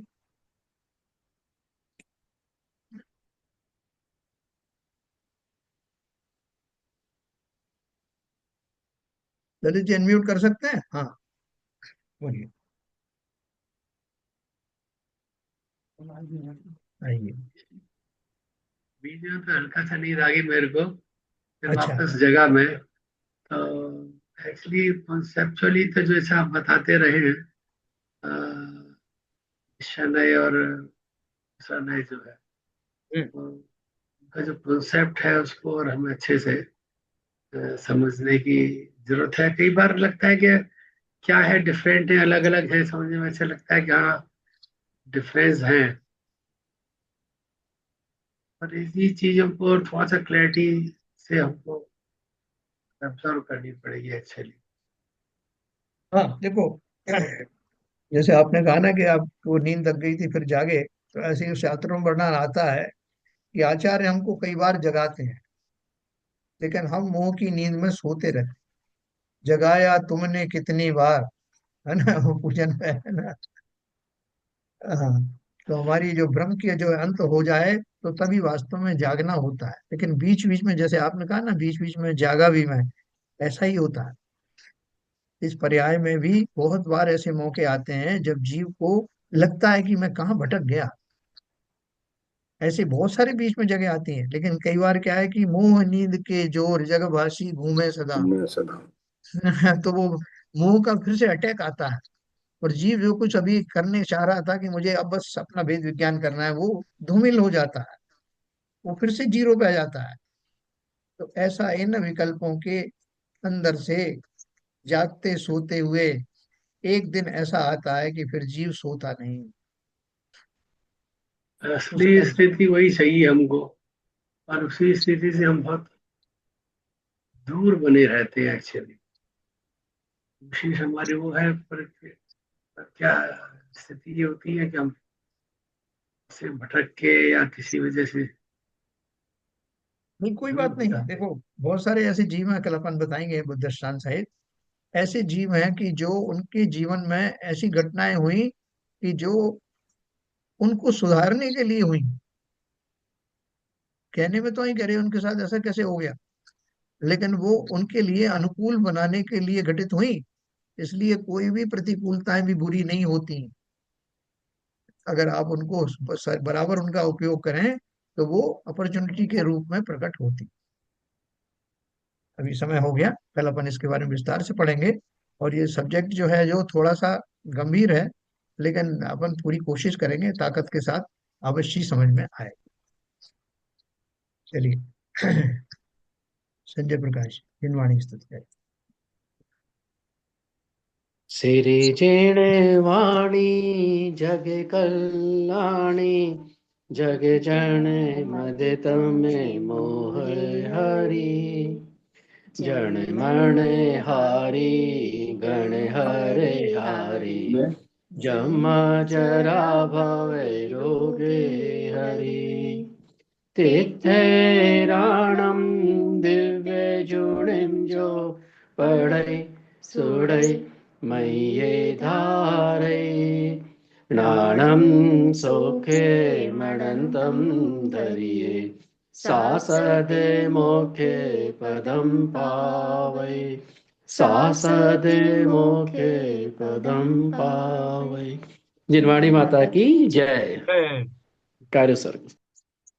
ललित जी अनम्यूट कर सकते हैं? हाँ, बोलिए। आइए। बीच में तो हल्का सा नींद आ गई मेरे को, फिर अच्छा। वापस जगा मैं। तो एक्चुअली कॉन्सेप्चुअली तो जैसा आप बताते रहे हैं, शनय और सनय जो है, हम्म। तो उनका जो कॉन्सेप्ट है उसको और हमें अच्छे से समझने की जरूरत है। कई बार लगता है कि क्या है, डिफरेंट है, अलग अलग है, समझने में अच्छा लगता है कि हाँ डिफरेंस है। और इसी चीज हमको और थोड़ा सा क्लैरिटी से हमको ऑब्जर्व करनी पड़ेगी एक्चुअली। हाँ देखो, जैसे आपने कहा ना कि आपको नींद लग गई थी फिर जागे, तो ऐसे ही शास्त्रों में वर्णन आता है कि आचार्य हमको कई बार जगाते हैं, लेकिन हम मोह की नींद में सोते रहते। जगाया तुमने कितनी बार, है ना, वो पूजन में है ना। हाँ, तो हमारी जो ब्रह्म की जो अंत हो जाए तो तभी वास्तव में जागना होता है, लेकिन बीच बीच में जैसे आपने कहा ना, बीच बीच में जागा भी मैं, ऐसा ही होता है। इस पर्याय में भी बहुत बार ऐसे मौके आते हैं जब जीव को लगता है कि मैं कहाँ भटक गया। ऐसे बहुत सारे बीच में जगह आती हैं, लेकिन कई बार क्या है कि मोह नींद के जोर जगभासी घूमे सदा। में सदा। तो वो मोह का फिर से अटैक आता है, और जीव जो कुछ अभी करने चाह रहा था कि मुझे अब बस अपना वेद विज्ञान करना है, वो धूमिल हो जाता है, वो फिर से जीरो पे आ जाता है। तो ऐसा इन विकल्पों के अंदर से जागते सोते हुए एक दिन ऐसा आता है कि फिर जीव सोता नहीं। असली उसका स्थिति वही चाहिए हमको, और उसी स्थिति से हम बहुत दूर बने रहते हैं एक्चुअली। कोशिश हमारी वो है, पर क्या स्थिति ये होती है कि हम से भटक के या किसी वजह से नहीं, कोई दूर बात हो नहीं है। जाते हैं। देखो, बहुत सारे ऐसे जीव हैं, कल अपन बताएंगे बुद्ध दृष्टांत सहित। ऐसे जीव हैं कि जो उनके जीवन में ऐसी घटनाएं हुई कि जो उनको सुधारने के लिए हुई। कहने में तो ही कह रहे उनके साथ ऐसा कैसे हो गया, लेकिन वो उनके लिए अनुकूल बनाने के लिए घटित हुई। इसलिए कोई भी प्रतिकूलताएं भी बुरी नहीं होती। अगर आप उनको बराबर उनका उपयोग करें तो वो अपॉर्चुनिटी के रूप में प्रकट होती। अभी समय हो गया, कल अपन इसके बारे में विस्तार से पढ़ेंगे। और ये सब्जेक्ट जो है जो थोड़ा सा गंभीर है, लेकिन अपन पूरी कोशिश करेंगे ताकत के साथ अवश्य समझ में आए। चलिए। संजय प्रकाश, हिंदवाणी स्तुति है। सिरिजेणे वाणी जग कल्याणी जग जन मद तमे मोह हरि जन मन हारी गण हरे हारी जमा जरा भवे रोगे हरि तिथेराणम दिव्य जुणिम जो पढ़ै सुड़ै मय्ये धारै नाणं सोखे मणन्तं धरिये सासदे मोखे पदं पावै सासदे मोखे पदं पावै। जिनवाणी माता की जय। कार्य सर्ग।